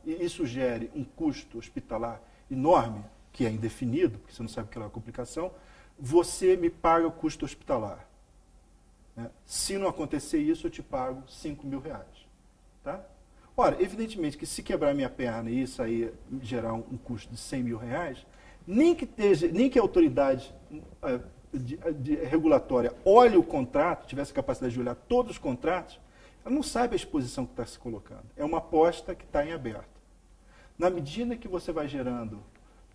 Speaker 1: isso gere um custo hospitalar enorme, que é indefinido, porque você não sabe o que é a complicação, você me paga o custo hospitalar. Né? Se não acontecer isso, eu te pago R$5.000. Tá? Ora, evidentemente que se quebrar minha perna e isso aí gerar um custo de R$100.000, nem que a autoridade regulatória olhe o contrato, tivesse capacidade de olhar todos os contratos, ela não sabe a exposição que está se colocando. É uma aposta que está em aberto. Na medida que você vai gerando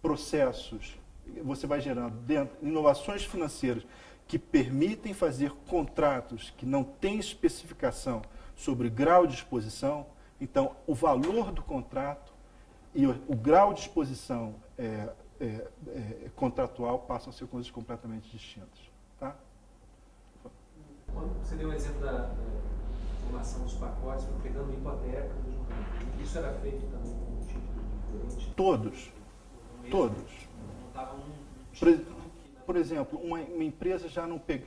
Speaker 1: processos, você vai gerando inovações financeiras que permitem fazer contratos que não têm especificação sobre grau de exposição, então o valor do contrato e o grau de exposição contratual passam a ser coisas completamente distintas. Tá?
Speaker 4: Você deu o exemplo da formação dos pacotes, pegando hipoteca, isso era feito também com um título diferente?
Speaker 1: Todos. Por exemplo, uma empresa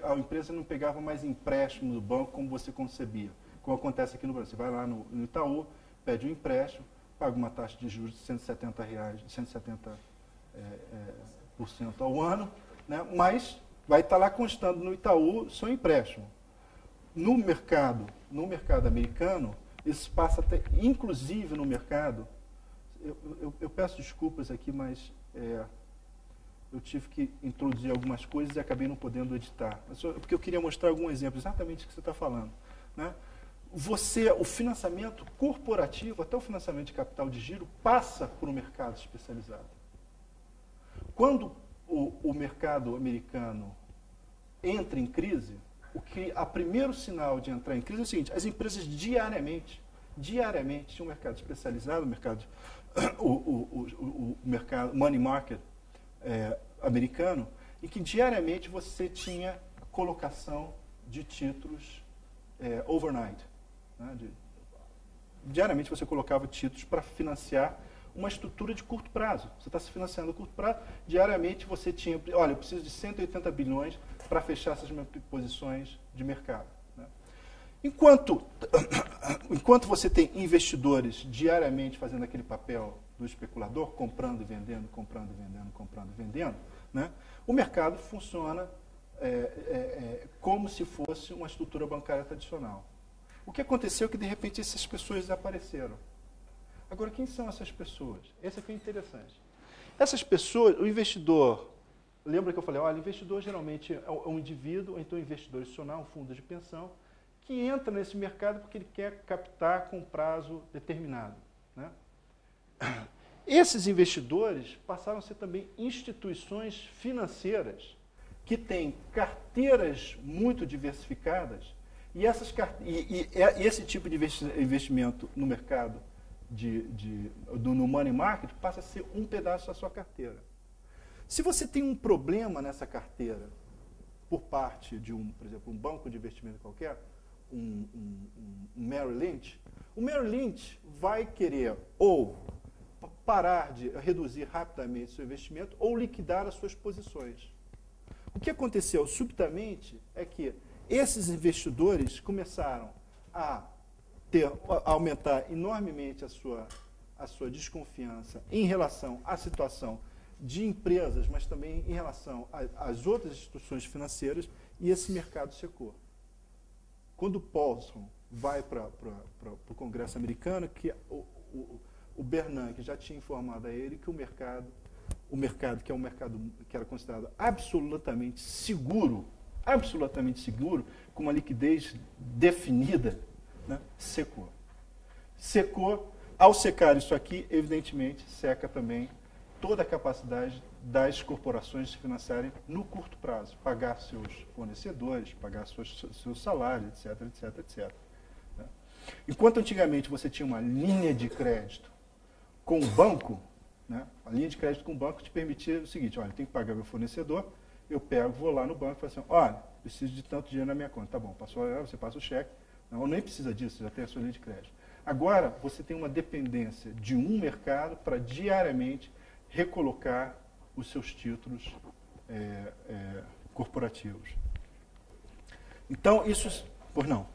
Speaker 1: a empresa não pegava mais empréstimo do banco como você concebia, como acontece aqui no Brasil. Você vai lá no Itaú, pede um empréstimo, paga uma taxa de juros de R$170 ao ano, né? Mas vai estar lá constando no Itaú seu empréstimo. No mercado americano, isso passa até, inclusive no mercado, eu peço desculpas aqui, mas eu tive que introduzir algumas coisas e acabei não podendo editar. Porque eu queria mostrar algum exemplo, exatamente o que você está falando. Né? O financiamento corporativo, até o financiamento de capital de giro, passa por um mercado especializado. Quando o mercado americano entra em crise, a primeiro sinal de entrar em crise é o seguinte: as empresas diariamente tinham um mercado especializado, o mercado money market americano, em que diariamente você tinha colocação de títulos overnight. Né? Diariamente você colocava títulos para financiar uma estrutura de curto prazo. Você está se financiando a curto prazo, diariamente você tinha, olha, eu preciso de 180 bilhões para fechar essas minhas posições de mercado. Né? Enquanto você tem investidores diariamente fazendo aquele papel do especulador, comprando e vendendo, comprando e vendendo, comprando e vendendo, né? O mercado funciona como se fosse uma estrutura bancária tradicional. O que aconteceu é que, de repente, essas pessoas desapareceram. Agora, quem são essas pessoas? Esse aqui é interessante. Essas pessoas, o investidor lembra que eu falei, olha, investidor geralmente é um indivíduo, ou então um investidor institucional, um fundo de pensão, que entra nesse mercado porque ele quer captar com prazo determinado, né? Esses investidores passaram a ser também instituições financeiras que têm carteiras muito diversificadas e esse tipo de investimento no mercado no money market passa a ser um pedaço da sua carteira. Se você tem um problema nessa carteira por parte de por exemplo, um banco de investimento qualquer, um Merrill Lynch, o Merrill Lynch vai querer ou parar de reduzir rapidamente seu investimento ou liquidar as suas posições. O que aconteceu subitamente é que esses investidores começaram a aumentar enormemente a sua desconfiança em relação à situação de empresas, mas também em relação às outras instituições financeiras, e esse mercado secou. Quando o Paulson vai para o Congresso americano, que o Bernanke já tinha informado a ele que o mercado que é um mercado que era considerado absolutamente seguro, com uma liquidez definida, né, secou. Ao secar isso aqui, evidentemente, seca também toda a capacidade das corporações se financiarem no curto prazo, pagar seus fornecedores, pagar seus salários, etc. Né? Enquanto antigamente você tinha uma linha de crédito com o banco, né, a linha de crédito com o banco te permitia o seguinte, olha, tem que pagar meu fornecedor, eu vou lá no banco e falo assim, olha, preciso de tanto dinheiro na minha conta. Tá bom, você passa o cheque, não, nem precisa disso, já tem a sua linha de crédito. Agora, você tem uma dependência de um mercado para diariamente recolocar os seus títulos corporativos. Então, isso... Por não.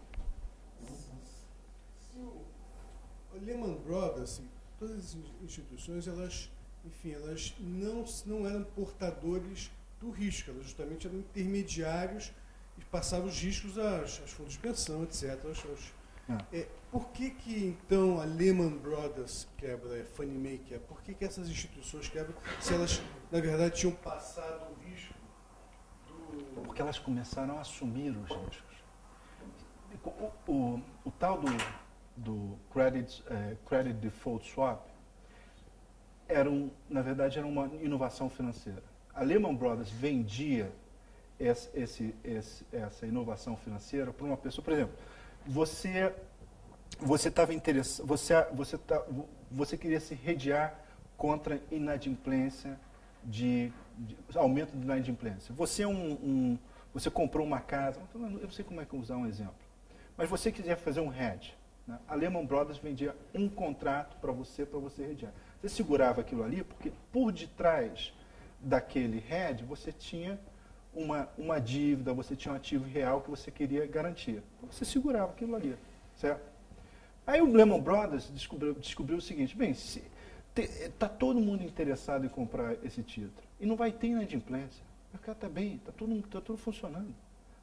Speaker 3: O Lehman Brothers, todas as instituições, elas não eram portadores do risco, elas justamente eram intermediários e passavam os riscos aos fundos de pensão, etc. Por que então a Lehman Brothers quebra, a Fannie Mae quebra? Por que essas instituições quebram se elas, na verdade, tinham passado o risco do...
Speaker 1: Porque elas começaram a assumir os riscos. O tal do Credit Default Swap na verdade, era uma inovação financeira. A Lehman Brothers vendia essa inovação financeira para uma pessoa. Por exemplo, você estava interessado, você queria se rediar contra inadimplência, de aumento de inadimplência. Você comprou uma casa, eu não sei como é que eu usar um exemplo, mas você quiser fazer um hedge. Né? A Lehman Brothers vendia um contrato para você rediar. Você segurava aquilo ali porque por detrás daquele hedge você tinha uma dívida, você tinha um ativo real que você queria garantir. Você segurava aquilo ali, certo? Aí o Lehman Brothers descobriu o seguinte, bem, está todo mundo interessado em comprar esse título e não vai ter inadimplência. O mercado está bem, está tudo funcionando.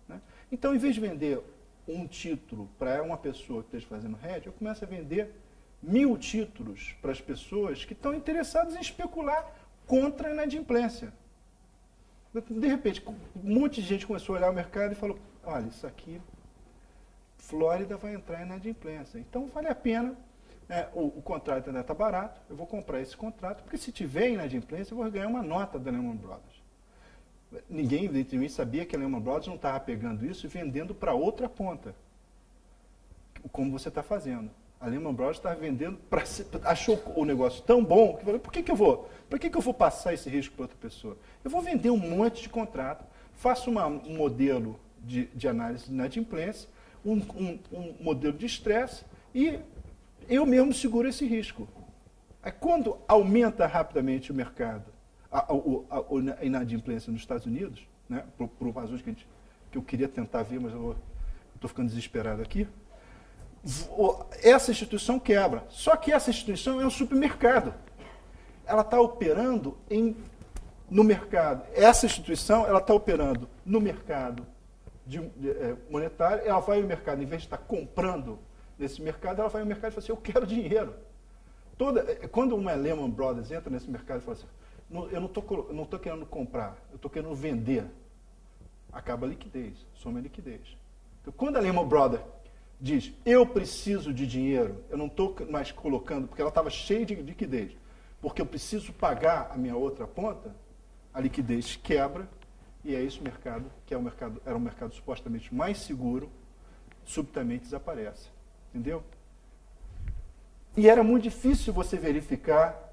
Speaker 1: Né? Então, em vez de vender um título para uma pessoa que esteja fazendo hedge, eu começo a vender 1000 títulos para as pessoas que estão interessadas em especular contra a inadimplência. De repente, um monte de gente começou a olhar o mercado e falou, olha, isso aqui, Flórida vai entrar em inadimplência. Então, vale a pena, o contrato ainda está barato, eu vou comprar esse contrato, porque se tiver inadimplência, eu vou ganhar uma nota da Lehman Brothers. Ninguém, evidentemente, sabia que a Lehman Brothers não estava pegando isso e vendendo para outra ponta, como você está fazendo. A Lehman Brothers estava vendendo, achou o negócio tão bom, que falou, por que eu vou passar esse risco para outra pessoa? Eu vou vender um monte de contrato, faço um modelo de análise de inadimplência, um modelo de estresse, e eu mesmo seguro esse risco. Aí, quando aumenta rapidamente o mercado, a inadimplência nos Estados Unidos, né, por razões que eu queria tentar ver, mas eu estou ficando desesperado aqui, essa instituição quebra. Só que essa instituição é um supermercado. Ela está operando no mercado. Essa instituição ela está operando no mercado monetário. Ela vai ao mercado, em vez de estar comprando nesse mercado, ela vai ao mercado e fala assim, eu quero dinheiro. Quando uma Lehman Brothers entra nesse mercado e fala assim, eu não estou querendo comprar, eu estou querendo vender. Acaba a liquidez, some a liquidez. Então, quando a Lehman Brothers diz, eu preciso de dinheiro, eu não estou mais colocando, porque ela estava cheia de liquidez, porque eu preciso pagar a minha outra ponta, a liquidez quebra, e é isso o mercado, que é era um mercado supostamente mais seguro, subitamente desaparece. Entendeu? E era muito difícil você verificar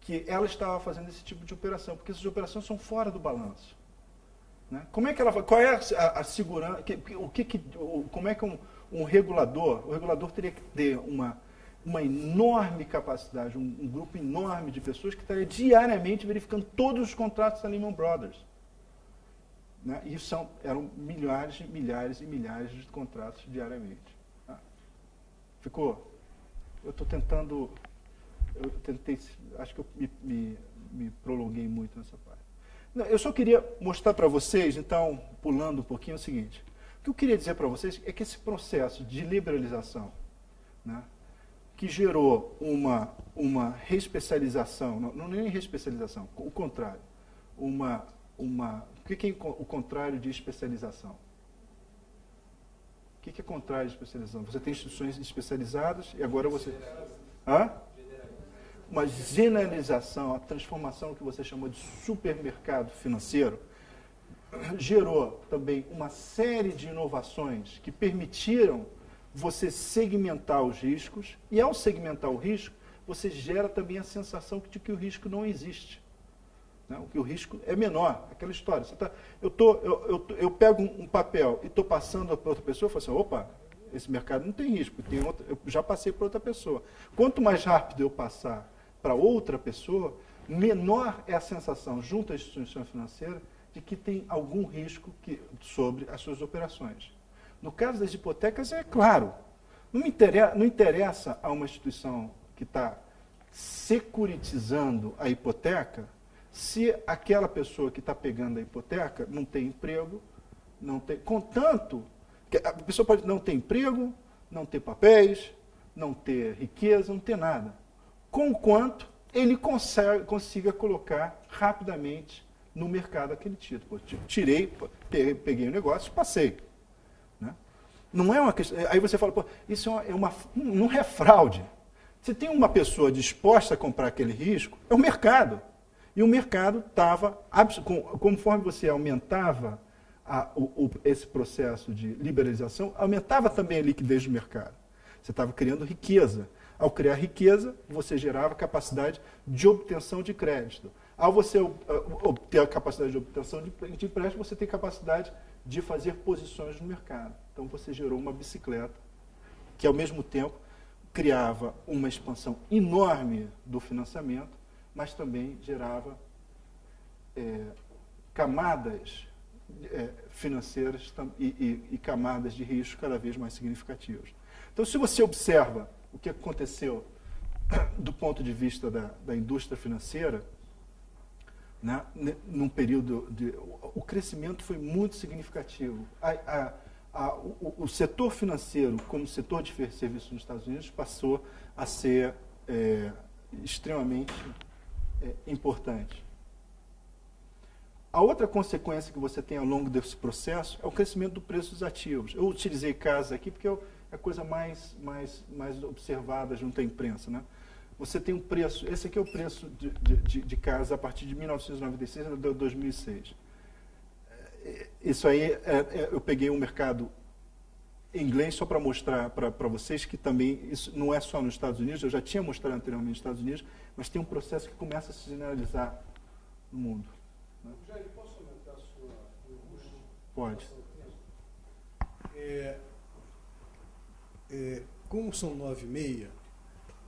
Speaker 1: que ela estava fazendo esse tipo de operação, porque essas operações são fora do balanço. Né? Como é que ela, qual é a segurança? Como é que um regulador, o regulador teria que ter uma enorme capacidade, um grupo enorme de pessoas que estaria diariamente verificando todos os contratos da Lehman Brothers. Né? E eram milhares, milhares e milhares de contratos diariamente. Tá? Ficou? Eu tentei, acho que eu me prolonguei muito nessa parte. Não, eu só queria mostrar para vocês, então, pulando um pouquinho, o seguinte. O que eu queria dizer para vocês é que esse processo de liberalização, né, que gerou uma reespecialização, não nem reespecialização, o contrário, o que é o contrário de especialização? O que é contrário de especialização? Você tem instituições especializadas e agora você... Hã? Uma generalização, a transformação que você chamou de supermercado financeiro, gerou também uma série de inovações que permitiram você segmentar os riscos, e ao segmentar o risco, você gera também a sensação de que o risco não existe. Né? Que o risco é menor, aquela história. Eu pego um papel e estou passando para outra pessoa, eu falo assim, opa, esse mercado não tem risco, eu já passei para outra pessoa. Quanto mais rápido eu passar para outra pessoa, menor é a sensação, junto à instituição financeira, de que tem algum risco sobre as suas operações. No caso das hipotecas, é claro, não interessa a uma instituição que está securitizando a hipoteca, se aquela pessoa que está pegando a hipoteca não tem emprego, contanto que a pessoa pode não ter emprego, não ter papéis, não ter riqueza, não ter nada. Conquanto ele consiga colocar rapidamente no mercado aquele título. Peguei o negócio, passei. Né? Não é uma questão. Aí você fala, pô, isso não é fraude. Se tem uma pessoa disposta a comprar aquele risco, é o mercado. E o mercado estava, conforme você aumentava esse processo de liberalização, aumentava também a liquidez do mercado. Você estava criando riqueza. Ao criar riqueza, você gerava capacidade de obtenção de crédito. Ao você obter a capacidade de obtenção de empréstimo, você tem capacidade de fazer posições no mercado. Então, você gerou uma bicicleta que, ao mesmo tempo, criava uma expansão enorme do financiamento, mas também gerava camadas financeiras e camadas de risco cada vez mais significativas. Então, se você observa o que aconteceu do ponto de vista da indústria financeira, né, num período o crescimento foi muito significativo. O setor financeiro, como setor de serviços nos Estados Unidos, passou a ser extremamente importante. A outra consequência que você tem ao longo desse processo é o crescimento do preço dos ativos. Eu utilizei casas aqui porque é a coisa mais observada junto à imprensa. Né? Você tem um preço, esse aqui é o preço de casa a partir de 1996 a 2006. Isso aí, eu peguei um mercado inglês só para mostrar para vocês que também, isso não é só nos Estados Unidos, eu já tinha mostrado anteriormente nos Estados Unidos, mas tem um processo que começa a se generalizar no mundo. Né?
Speaker 3: Jair, posso aumentar a sua angústia?
Speaker 1: Pode.
Speaker 3: Como são 9h30,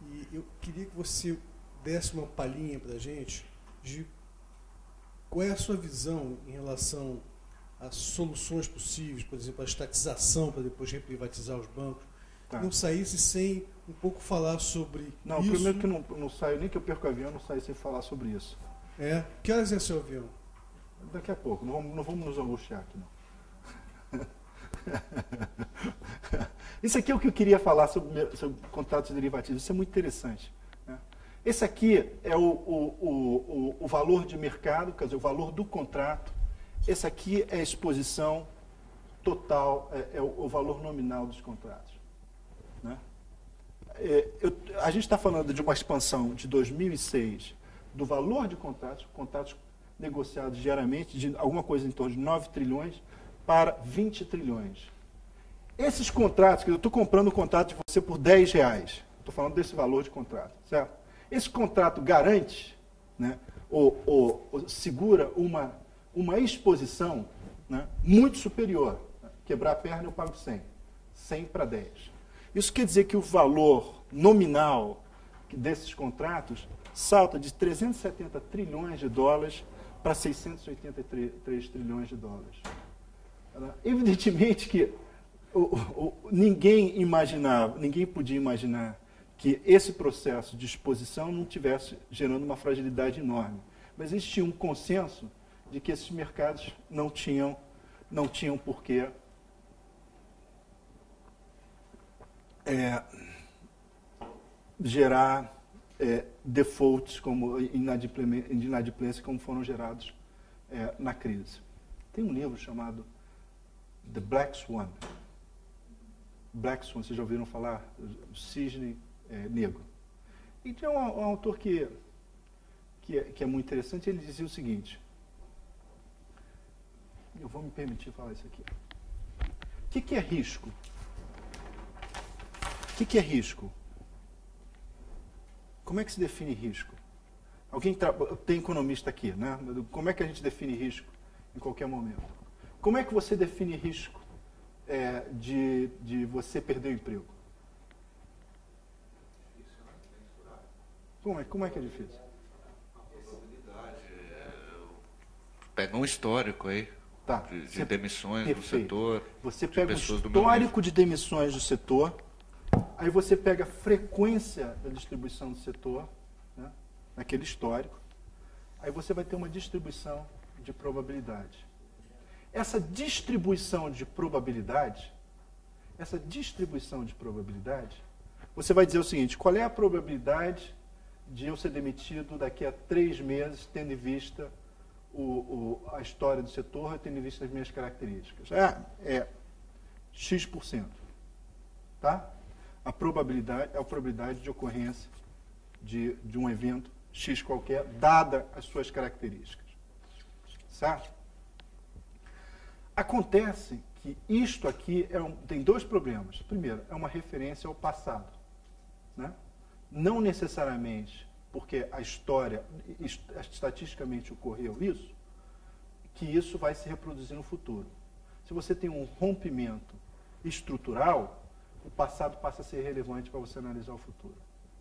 Speaker 3: e eu queria que você desse uma palhinha para a gente de qual é a sua visão em relação às soluções possíveis, por exemplo, a estatização para depois reprivatizar os bancos,
Speaker 1: Tá.
Speaker 3: Não saísse sem um pouco falar sobre
Speaker 1: não,
Speaker 3: isso.
Speaker 1: primeiro que não saio, nem que eu perco o avião, não saio sem falar sobre isso.
Speaker 3: Que horas é seu avião?
Speaker 1: Daqui a pouco, não vamos nos angustiar aqui, não. Isso aqui é o que eu queria falar sobre contratos derivativos. Isso é muito interessante. Né? Esse aqui é o valor de mercado, quer dizer, o valor do contrato. Esse aqui é a exposição total, é o valor nominal dos contratos. Né? A gente está falando de uma expansão de 2006 do valor de contratos negociados diariamente, de alguma coisa em torno de 9 trilhões para 20 trilhões. Esses contratos, que eu estou comprando um contrato de você por R$10, estou falando desse valor de contrato, certo? Esse contrato garante, né, ou segura uma exposição, né, muito superior. Quebrar a perna eu pago 100 para 10. Isso quer dizer que o valor nominal desses contratos salta de 370 trilhões de dólares para 683 trilhões de dólares. Evidentemente que ninguém podia imaginar que esse processo de exposição não estivesse gerando uma fragilidade enorme. Mas existia um consenso de que esses mercados não tinham por que gerar defaults como inadimplência como foram gerados na crise. Tem um livro chamado The Black Swan. Black Swan, vocês já ouviram falar? O cisne negro. E tem um autor que é muito interessante, ele dizia o seguinte, eu vou me permitir falar isso aqui. O que é risco? O que é risco? Como é que se define risco? Tem economista aqui, né? Como é que a gente define risco em qualquer momento? Como é que você define risco de você perder o emprego? Como é que é difícil?
Speaker 2: Pega um histórico aí de demissões do setor.
Speaker 1: Você pega o histórico de demissões do setor. Aí você pega a frequência da distribuição do setor, né, naquele histórico. Aí você vai ter uma distribuição de probabilidade. Essa distribuição de probabilidade, você vai dizer o seguinte, qual é a probabilidade de eu ser demitido daqui a 3 meses, tendo em vista a história do setor, tendo em vista as minhas características? É X%. Tá? A probabilidade é a probabilidade de ocorrência de um evento X qualquer, dada as suas características. Certo? Acontece que isto aqui tem 2 problemas. Primeiro, é uma referência ao passado. Né? Não necessariamente porque a história, estatisticamente ocorreu isso, que isso vai se reproduzir no futuro. Se você tem um rompimento estrutural, o passado passa a ser relevante para você analisar o futuro.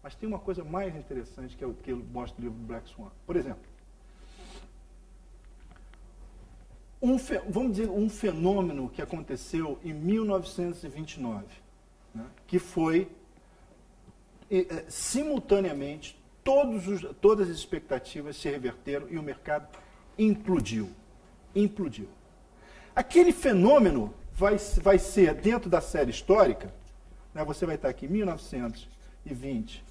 Speaker 1: Mas tem uma coisa mais interessante que é o que eu mostro no livro Black Swan. Por exemplo, vamos dizer um fenômeno que aconteceu em 1929, né, que foi simultaneamente todas as expectativas se reverteram e o mercado implodiu. Aquele fenômeno vai ser, dentro da série histórica, né, você vai estar aqui em 1920,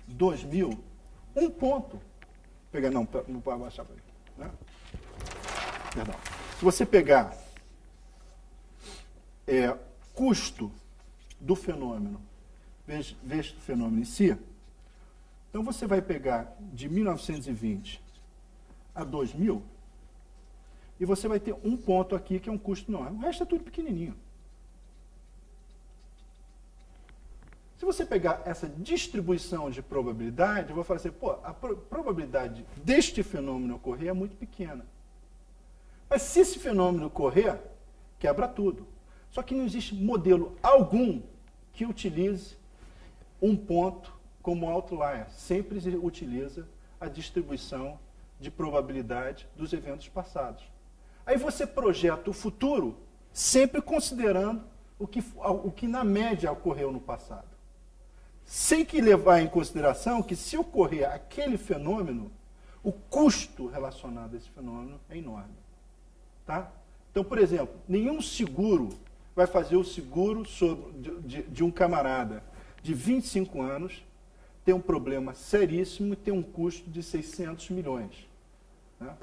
Speaker 1: 2000, um ponto. Não pode baixar para aqui. Né? Perdão. Se você pegar custo do fenômeno, vezes do fenômeno em si, então você vai pegar de 1920 a 2000 e você vai ter um ponto aqui que é um custo enorme. O resto é tudo pequenininho. Se você pegar essa distribuição de probabilidade, eu vou falar assim, a probabilidade deste fenômeno ocorrer é muito pequena. Mas se esse fenômeno ocorrer, quebra tudo. Só que não existe modelo algum que utilize um ponto como outlier. Sempre utiliza a distribuição de probabilidade dos eventos passados. Aí você projeta o futuro sempre considerando o que na média ocorreu no passado. Sem que levar em consideração que se ocorrer aquele fenômeno, o custo relacionado a esse fenômeno é enorme. Tá? Então, por exemplo, nenhum seguro vai fazer o seguro de um camarada de 25 anos, tem um problema seríssimo e tem um custo de 600 milhões. Né?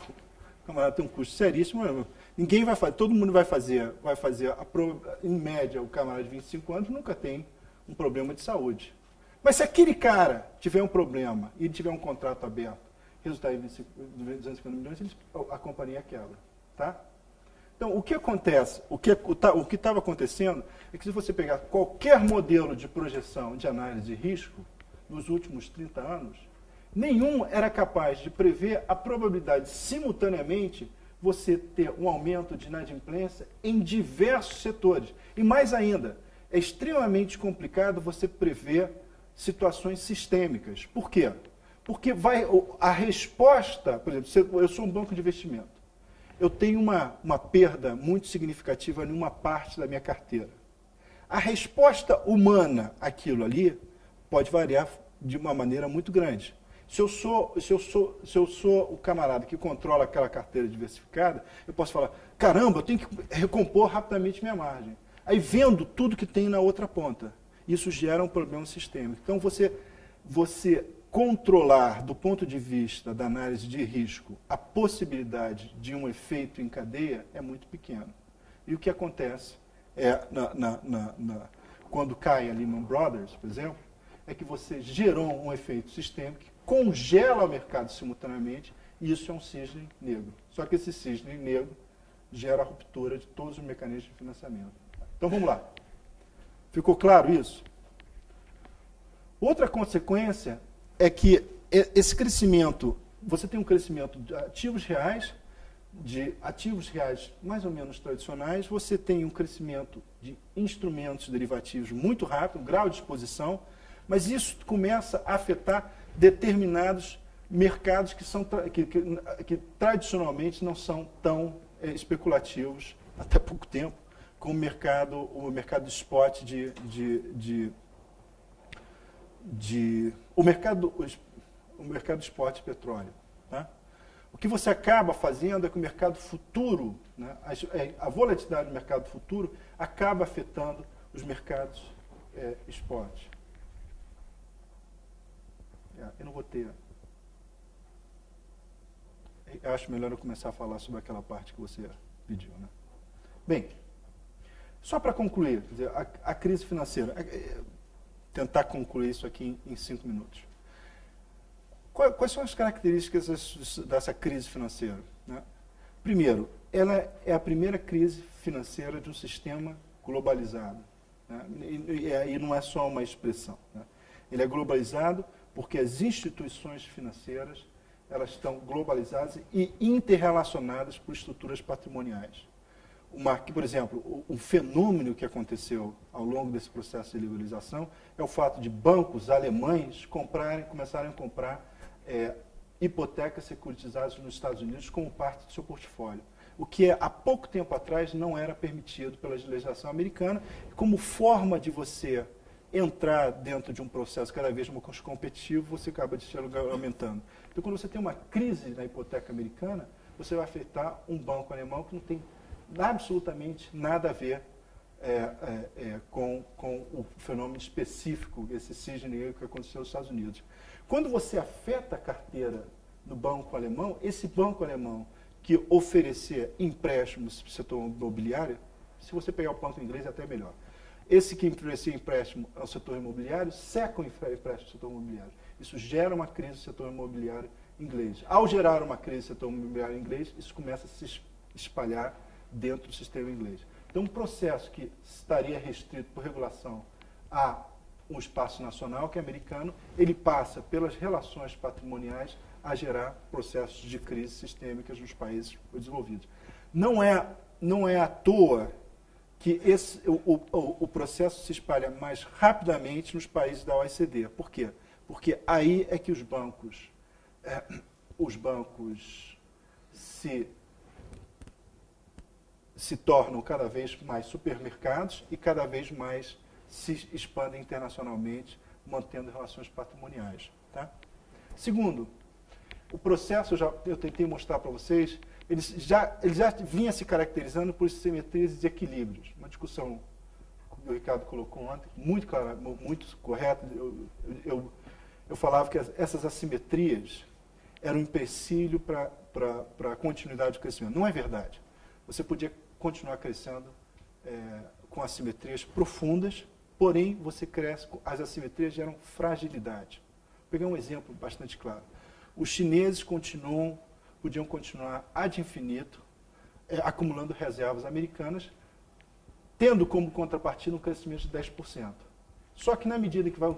Speaker 1: O camarada tem um custo seríssimo, ninguém vai fazer, todo mundo vai fazer em média, o camarada de 25 anos nunca tem um problema de saúde. Mas se aquele cara tiver um problema e ele tiver um contrato aberto, resultar em 250 milhões, a companhia quebra. Tá? Então, o que acontece, o que estava acontecendo é que se você pegar qualquer modelo de projeção de análise de risco nos últimos 30 anos, nenhum era capaz de prever a probabilidade simultaneamente você ter um aumento de inadimplência em diversos setores. E mais ainda, é extremamente complicado você prever situações sistêmicas. Por quê? Porque a resposta, por exemplo, eu sou um banco de investimento, eu tenho uma perda muito significativa em uma parte da minha carteira. A resposta humana àquilo ali pode variar de uma maneira muito grande. Se eu sou o camarada que controla aquela carteira diversificada, eu posso falar, caramba, eu tenho que recompor rapidamente minha margem. Aí vendo tudo que tem na outra ponta. Isso gera um problema sistêmico. Então, você controlar, do ponto de vista da análise de risco, a possibilidade de um efeito em cadeia é muito pequeno. E o que acontece quando cai a Lehman Brothers, por exemplo, é que você gerou um efeito sistêmico que congela o mercado simultaneamente, e isso é um cisne negro. Só que esse cisne negro gera a ruptura de todos os mecanismos de financiamento. Então vamos lá. Ficou claro isso? Outra consequência é que esse crescimento, você tem um crescimento de ativos reais mais ou menos tradicionais, você tem um crescimento de instrumentos derivativos muito rápido, grau de exposição, mas isso começa a afetar determinados mercados que tradicionalmente não são tão especulativos, até pouco tempo, como o mercado spot o mercado spot de petróleo. Tá? O que você acaba fazendo é que o mercado futuro, né, a volatilidade do mercado futuro acaba afetando os mercados spot. Eu não vou ter. Eu acho melhor eu começar a falar sobre aquela parte que você pediu. Né? Bem, só para concluir, quer dizer, a crise financeira, tentar concluir isso aqui em 5 minutos. Quais são as características dessa crise financeira? Né? Primeiro, ela é a primeira crise financeira de um sistema globalizado. Né? E não é só uma expressão. Né? Ele é globalizado porque as instituições financeiras elas estão globalizadas e interrelacionadas por estruturas patrimoniais. Por exemplo, um fenômeno que aconteceu ao longo desse processo de liberalização é o fato de bancos alemães começarem a comprar hipotecas securitizadas nos Estados Unidos como parte do seu portfólio. O que há pouco tempo atrás não era permitido pela legislação americana, como forma de você entrar dentro de um processo cada vez mais competitivo, você acaba aumentando. Então, quando você tem uma crise na hipoteca americana, você vai afetar um banco alemão que não tem absolutamente nada a ver com o fenômeno específico, esse cisne negro que aconteceu nos Estados Unidos. Quando você afeta a carteira do banco alemão, esse banco alemão que oferecer empréstimos para o setor imobiliário, se você pegar o banco inglês é até melhor, esse que oferecer empréstimo ao setor imobiliário, seca o empréstimo ao setor imobiliário. Isso gera uma crise no setor imobiliário inglês. Ao gerar uma crise no setor imobiliário inglês, isso começa a se espalhar dentro do sistema inglês. Então, um processo que estaria restrito por regulação a um espaço nacional, que é americano, ele passa pelas relações patrimoniais a gerar processos de crise sistêmicas nos países desenvolvidos. Não é à toa que o processo se espalha mais rapidamente nos países da OECD. Por quê? Porque aí é que os bancos se tornam cada vez mais supermercados e cada vez mais se expandem internacionalmente, mantendo relações patrimoniais. Tá? Segundo, o processo, eu tentei mostrar para vocês ele já vinha se caracterizando por simetrias e desequilíbrios. Uma discussão que o Ricardo colocou ontem, muito clara, muito correta. Eu falava que essas assimetrias eram um empecilho para a continuidade do crescimento. Não é verdade. Você podia continuar crescendo com assimetrias profundas, porém você cresce, as assimetrias geram fragilidade. Vou pegar um exemplo bastante claro. Os chineses podiam continuar ad infinito, acumulando reservas americanas, tendo como contrapartida um crescimento de 10%. Só que na medida que vão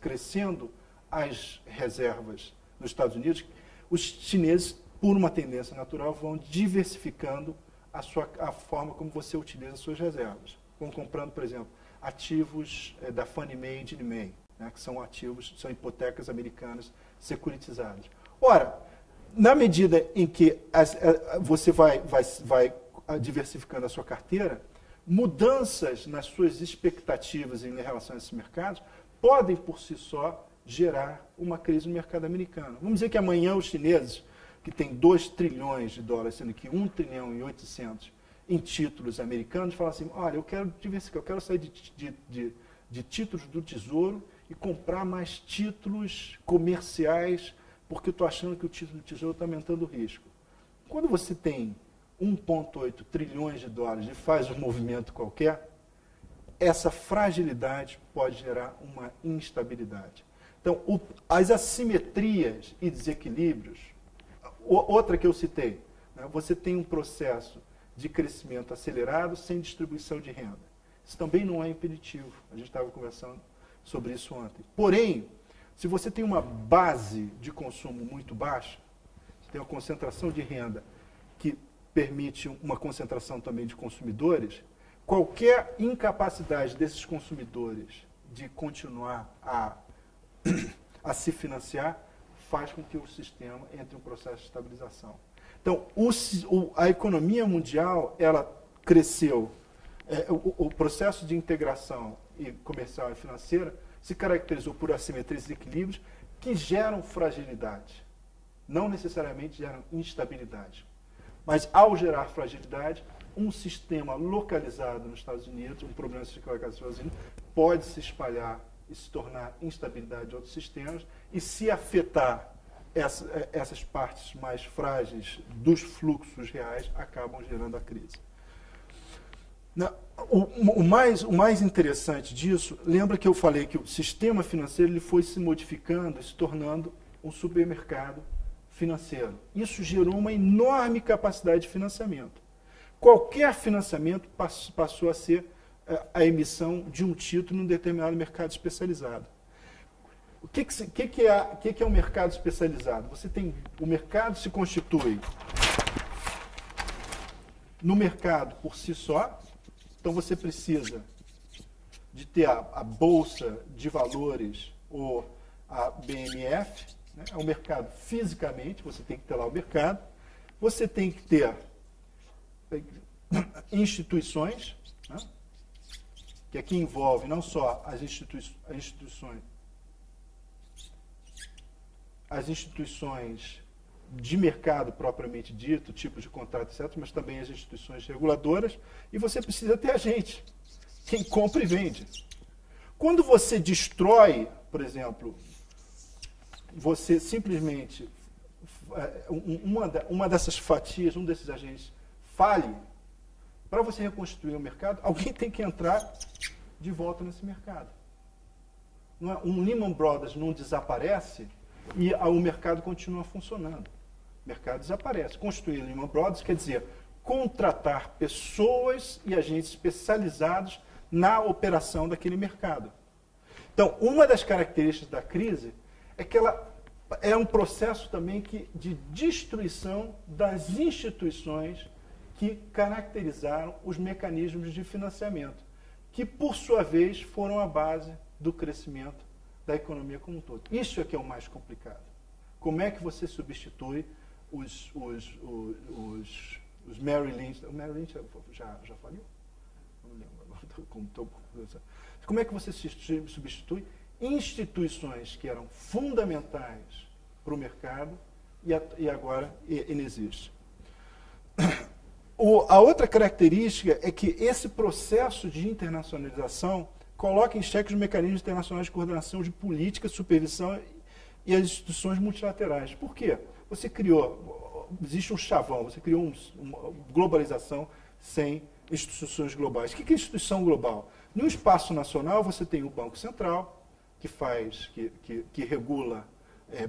Speaker 1: crescendo as reservas nos Estados Unidos, os chineses, por uma tendência natural, vão diversificando a forma como você utiliza as suas reservas. Vão comprando, por exemplo, ativos da Fannie Mae e Ginnie Mae, né, que são ativos, são hipotecas americanas securitizadas. Ora, na medida em que você vai diversificando a sua carteira, mudanças nas suas expectativas em relação a esses mercados podem, por si só, gerar uma crise no mercado americano. Vamos dizer que amanhã os chineses, que têm 2 trilhões de dólares, sendo que 1 trilhão e 800 em títulos americanos, falam assim, olha, eu quero diversificar, eu quero sair de títulos do Tesouro e comprar mais títulos comerciais, porque eu estou achando que o título do Tesouro está aumentando o risco. Quando você tem 1,8 trilhões de dólares e faz um movimento qualquer, essa fragilidade pode gerar uma instabilidade. Então, as assimetrias e desequilíbrios, outra que eu citei, né, você tem um processo de crescimento acelerado sem distribuição de renda. Isso também não é impeditivo. A gente estava conversando sobre isso ontem. Porém, se você tem uma base de consumo muito baixa, você tem uma concentração de renda que permite uma concentração também de consumidores, qualquer incapacidade desses consumidores de continuar a se financiar faz com que o sistema entre em um processo de estabilização. Então, a economia mundial, ela cresceu, o processo de integração comercial e financeira se caracterizou por assimetrias e desequilíbrios que geram fragilidade, não necessariamente geram instabilidade. Mas, ao gerar fragilidade, um sistema localizado nos Estados Unidos, um problema localizado nos Estados Unidos, pode se espalhar e se tornar instabilidade de outros sistemas, e se afetar essas partes mais frágeis dos fluxos reais, acabam gerando a crise. O mais interessante disso, lembra que eu falei que o sistema financeiro ele foi se modificando e se tornando um supermercado financeiro. Isso gerou uma enorme capacidade de financiamento. Qualquer financiamento passou a ser a emissão de um título em um determinado mercado especializado. O que é um mercado especializado? O mercado se constitui no mercado por si só, então você precisa de ter a Bolsa de Valores ou a BMF, né? É um mercado fisicamente, você tem que ter lá o mercado, você tem que ter instituições, né? Que aqui envolve não só as instituições de mercado propriamente dito, tipos de contrato, etc., mas também as instituições reguladoras, e você precisa ter agente, quem compra e vende. Quando você destrói, por exemplo, você simplesmente, uma dessas fatias, um desses agentes fale, para você reconstruir o mercado, alguém tem que entrar de volta nesse mercado. Não é? Um Lehman Brothers não desaparece e o mercado continua funcionando. O mercado desaparece. Constituir Lehman Brothers quer dizer contratar pessoas e agentes especializados na operação daquele mercado. Então, uma das características da crise é que ela é um processo também de destruição das instituições que caracterizaram os mecanismos de financiamento, que, por sua vez, foram a base do crescimento da economia como um todo. Isso é que é o mais complicado. Como é que você substitui os Merrill Lynch? O Merrill Lynch já faliu? Não lembro. Como é que você substitui instituições que eram fundamentais para o mercado e agora inexistem? A outra característica é que esse processo de internacionalização coloca em xeque os mecanismos internacionais de coordenação de política, supervisão e as instituições multilaterais. Por quê? Você criou, existe um chavão, você criou uma globalização sem instituições globais. O que é instituição global? No espaço nacional, você tem o Banco Central, que regula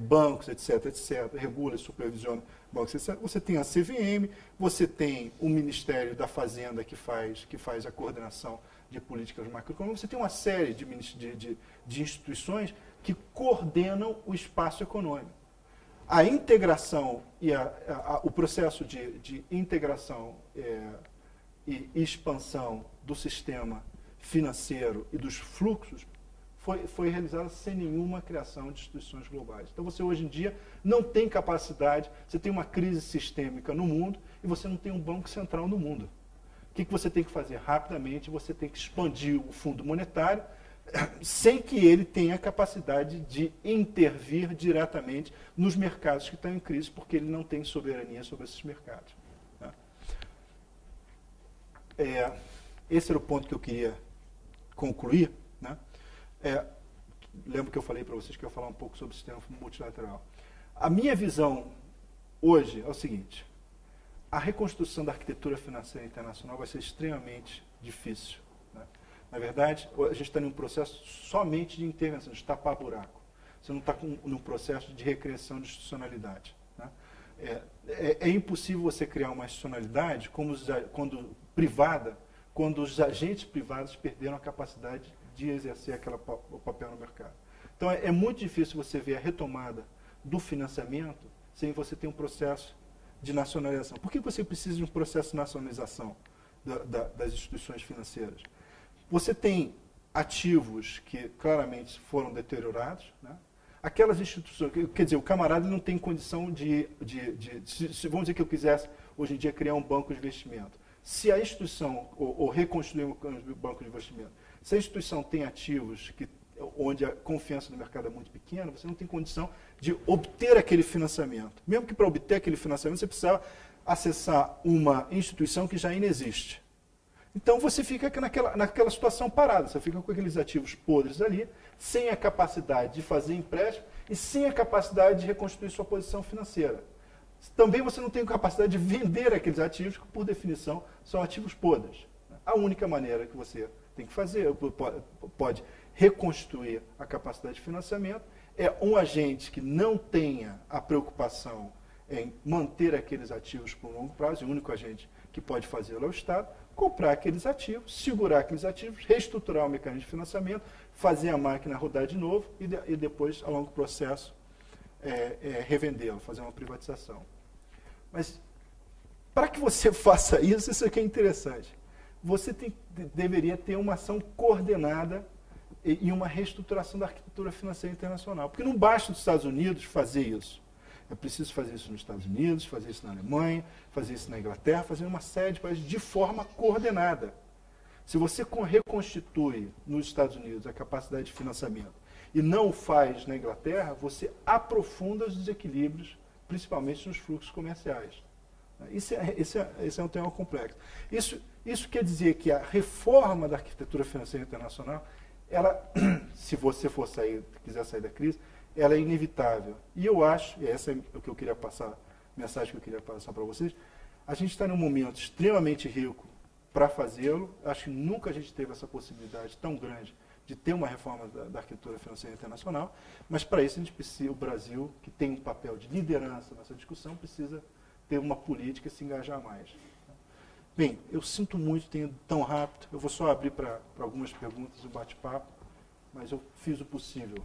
Speaker 1: bancos, etc., regula e supervisiona bancos, etc. Você tem a CVM, você tem o Ministério da Fazenda, que faz a coordenação de políticas macroeconômicas, você tem uma série de instituições que coordenam o espaço econômico. A integração e o processo de integração e expansão do sistema financeiro e dos fluxos foi realizada sem nenhuma criação de instituições globais. Então, você hoje em dia não tem capacidade, você tem uma crise sistêmica no mundo e você não tem um banco central no mundo. O que você tem que fazer? Rapidamente, você tem que expandir o Fundo Monetário sem que ele tenha a capacidade de intervir diretamente nos mercados que estão em crise, porque ele não tem soberania sobre esses mercados. Tá? Esse era o ponto que eu queria concluir. Né? Lembro que eu falei para vocês que eu ia falar um pouco sobre o sistema multilateral. A minha visão hoje é o seguinte: a reconstrução da arquitetura financeira internacional vai ser extremamente difícil. Né? Na verdade, a gente está num processo somente de intervenção, de tapar buraco. Você não está num processo de recriação de institucionalidade. Né? É impossível você criar uma institucionalidade privada, quando os agentes privados perderam a capacidade de exercer o papel no mercado. Então, é muito difícil você ver a retomada do financiamento sem você ter um processo de nacionalização. Por que você precisa de um processo de nacionalização das instituições financeiras? Você tem ativos que claramente foram deteriorados, né? Aquelas instituições, quer dizer, o camarada não tem condição vamos dizer que eu quisesse, hoje em dia, criar um banco de investimento. Se a instituição, ou reconstruir um banco de investimento, se a instituição tem ativos onde a confiança no mercado é muito pequena, você não tem condição de obter aquele financiamento. Mesmo que para obter aquele financiamento, você precisava acessar uma instituição que já inexiste. Então, você fica naquela situação parada, você fica com aqueles ativos podres ali, sem a capacidade de fazer empréstimo e sem a capacidade de reconstruir sua posição financeira. Também você não tem capacidade de vender aqueles ativos, que, por definição, são ativos podres. A única maneira que você tem que fazer, pode reconstruir a capacidade de financiamento, é um agente que não tenha a preocupação em manter aqueles ativos por longo prazo, e o único agente que pode fazê-lo é o Estado, comprar aqueles ativos, segurar aqueles ativos, reestruturar o mecanismo de financiamento, fazer a máquina rodar de novo e depois, ao longo do processo, revendê-lo, fazer uma privatização. Mas, para que você faça isso aqui é interessante. Você deveria ter uma ação coordenada e uma reestruturação da arquitetura financeira internacional. Porque não basta os Estados Unidos fazer isso. É preciso fazer isso nos Estados Unidos, fazer isso na Alemanha, fazer isso na Inglaterra, fazer uma série de países de forma coordenada. Se você reconstitui nos Estados Unidos a capacidade de financiamento e não o faz na Inglaterra, você aprofunda os desequilíbrios, principalmente nos fluxos comerciais. Esse é um tema complexo. Isso quer dizer que a reforma da arquitetura financeira internacional, ela, se você quiser sair da crise, ela é inevitável. E eu acho, e essa é o que eu queria passar, a mensagem que eu queria passar para vocês, a gente está num momento extremamente rico para fazê-lo. Acho que nunca a gente teve essa possibilidade tão grande de ter uma reforma da arquitetura financeira internacional, mas para isso a gente precisa, o Brasil, que tem um papel de liderança nessa discussão, precisa ter uma política e se engajar mais. Bem, eu sinto muito ter ido tão rápido, eu vou só abrir para algumas perguntas e um bate-papo, mas eu fiz o possível.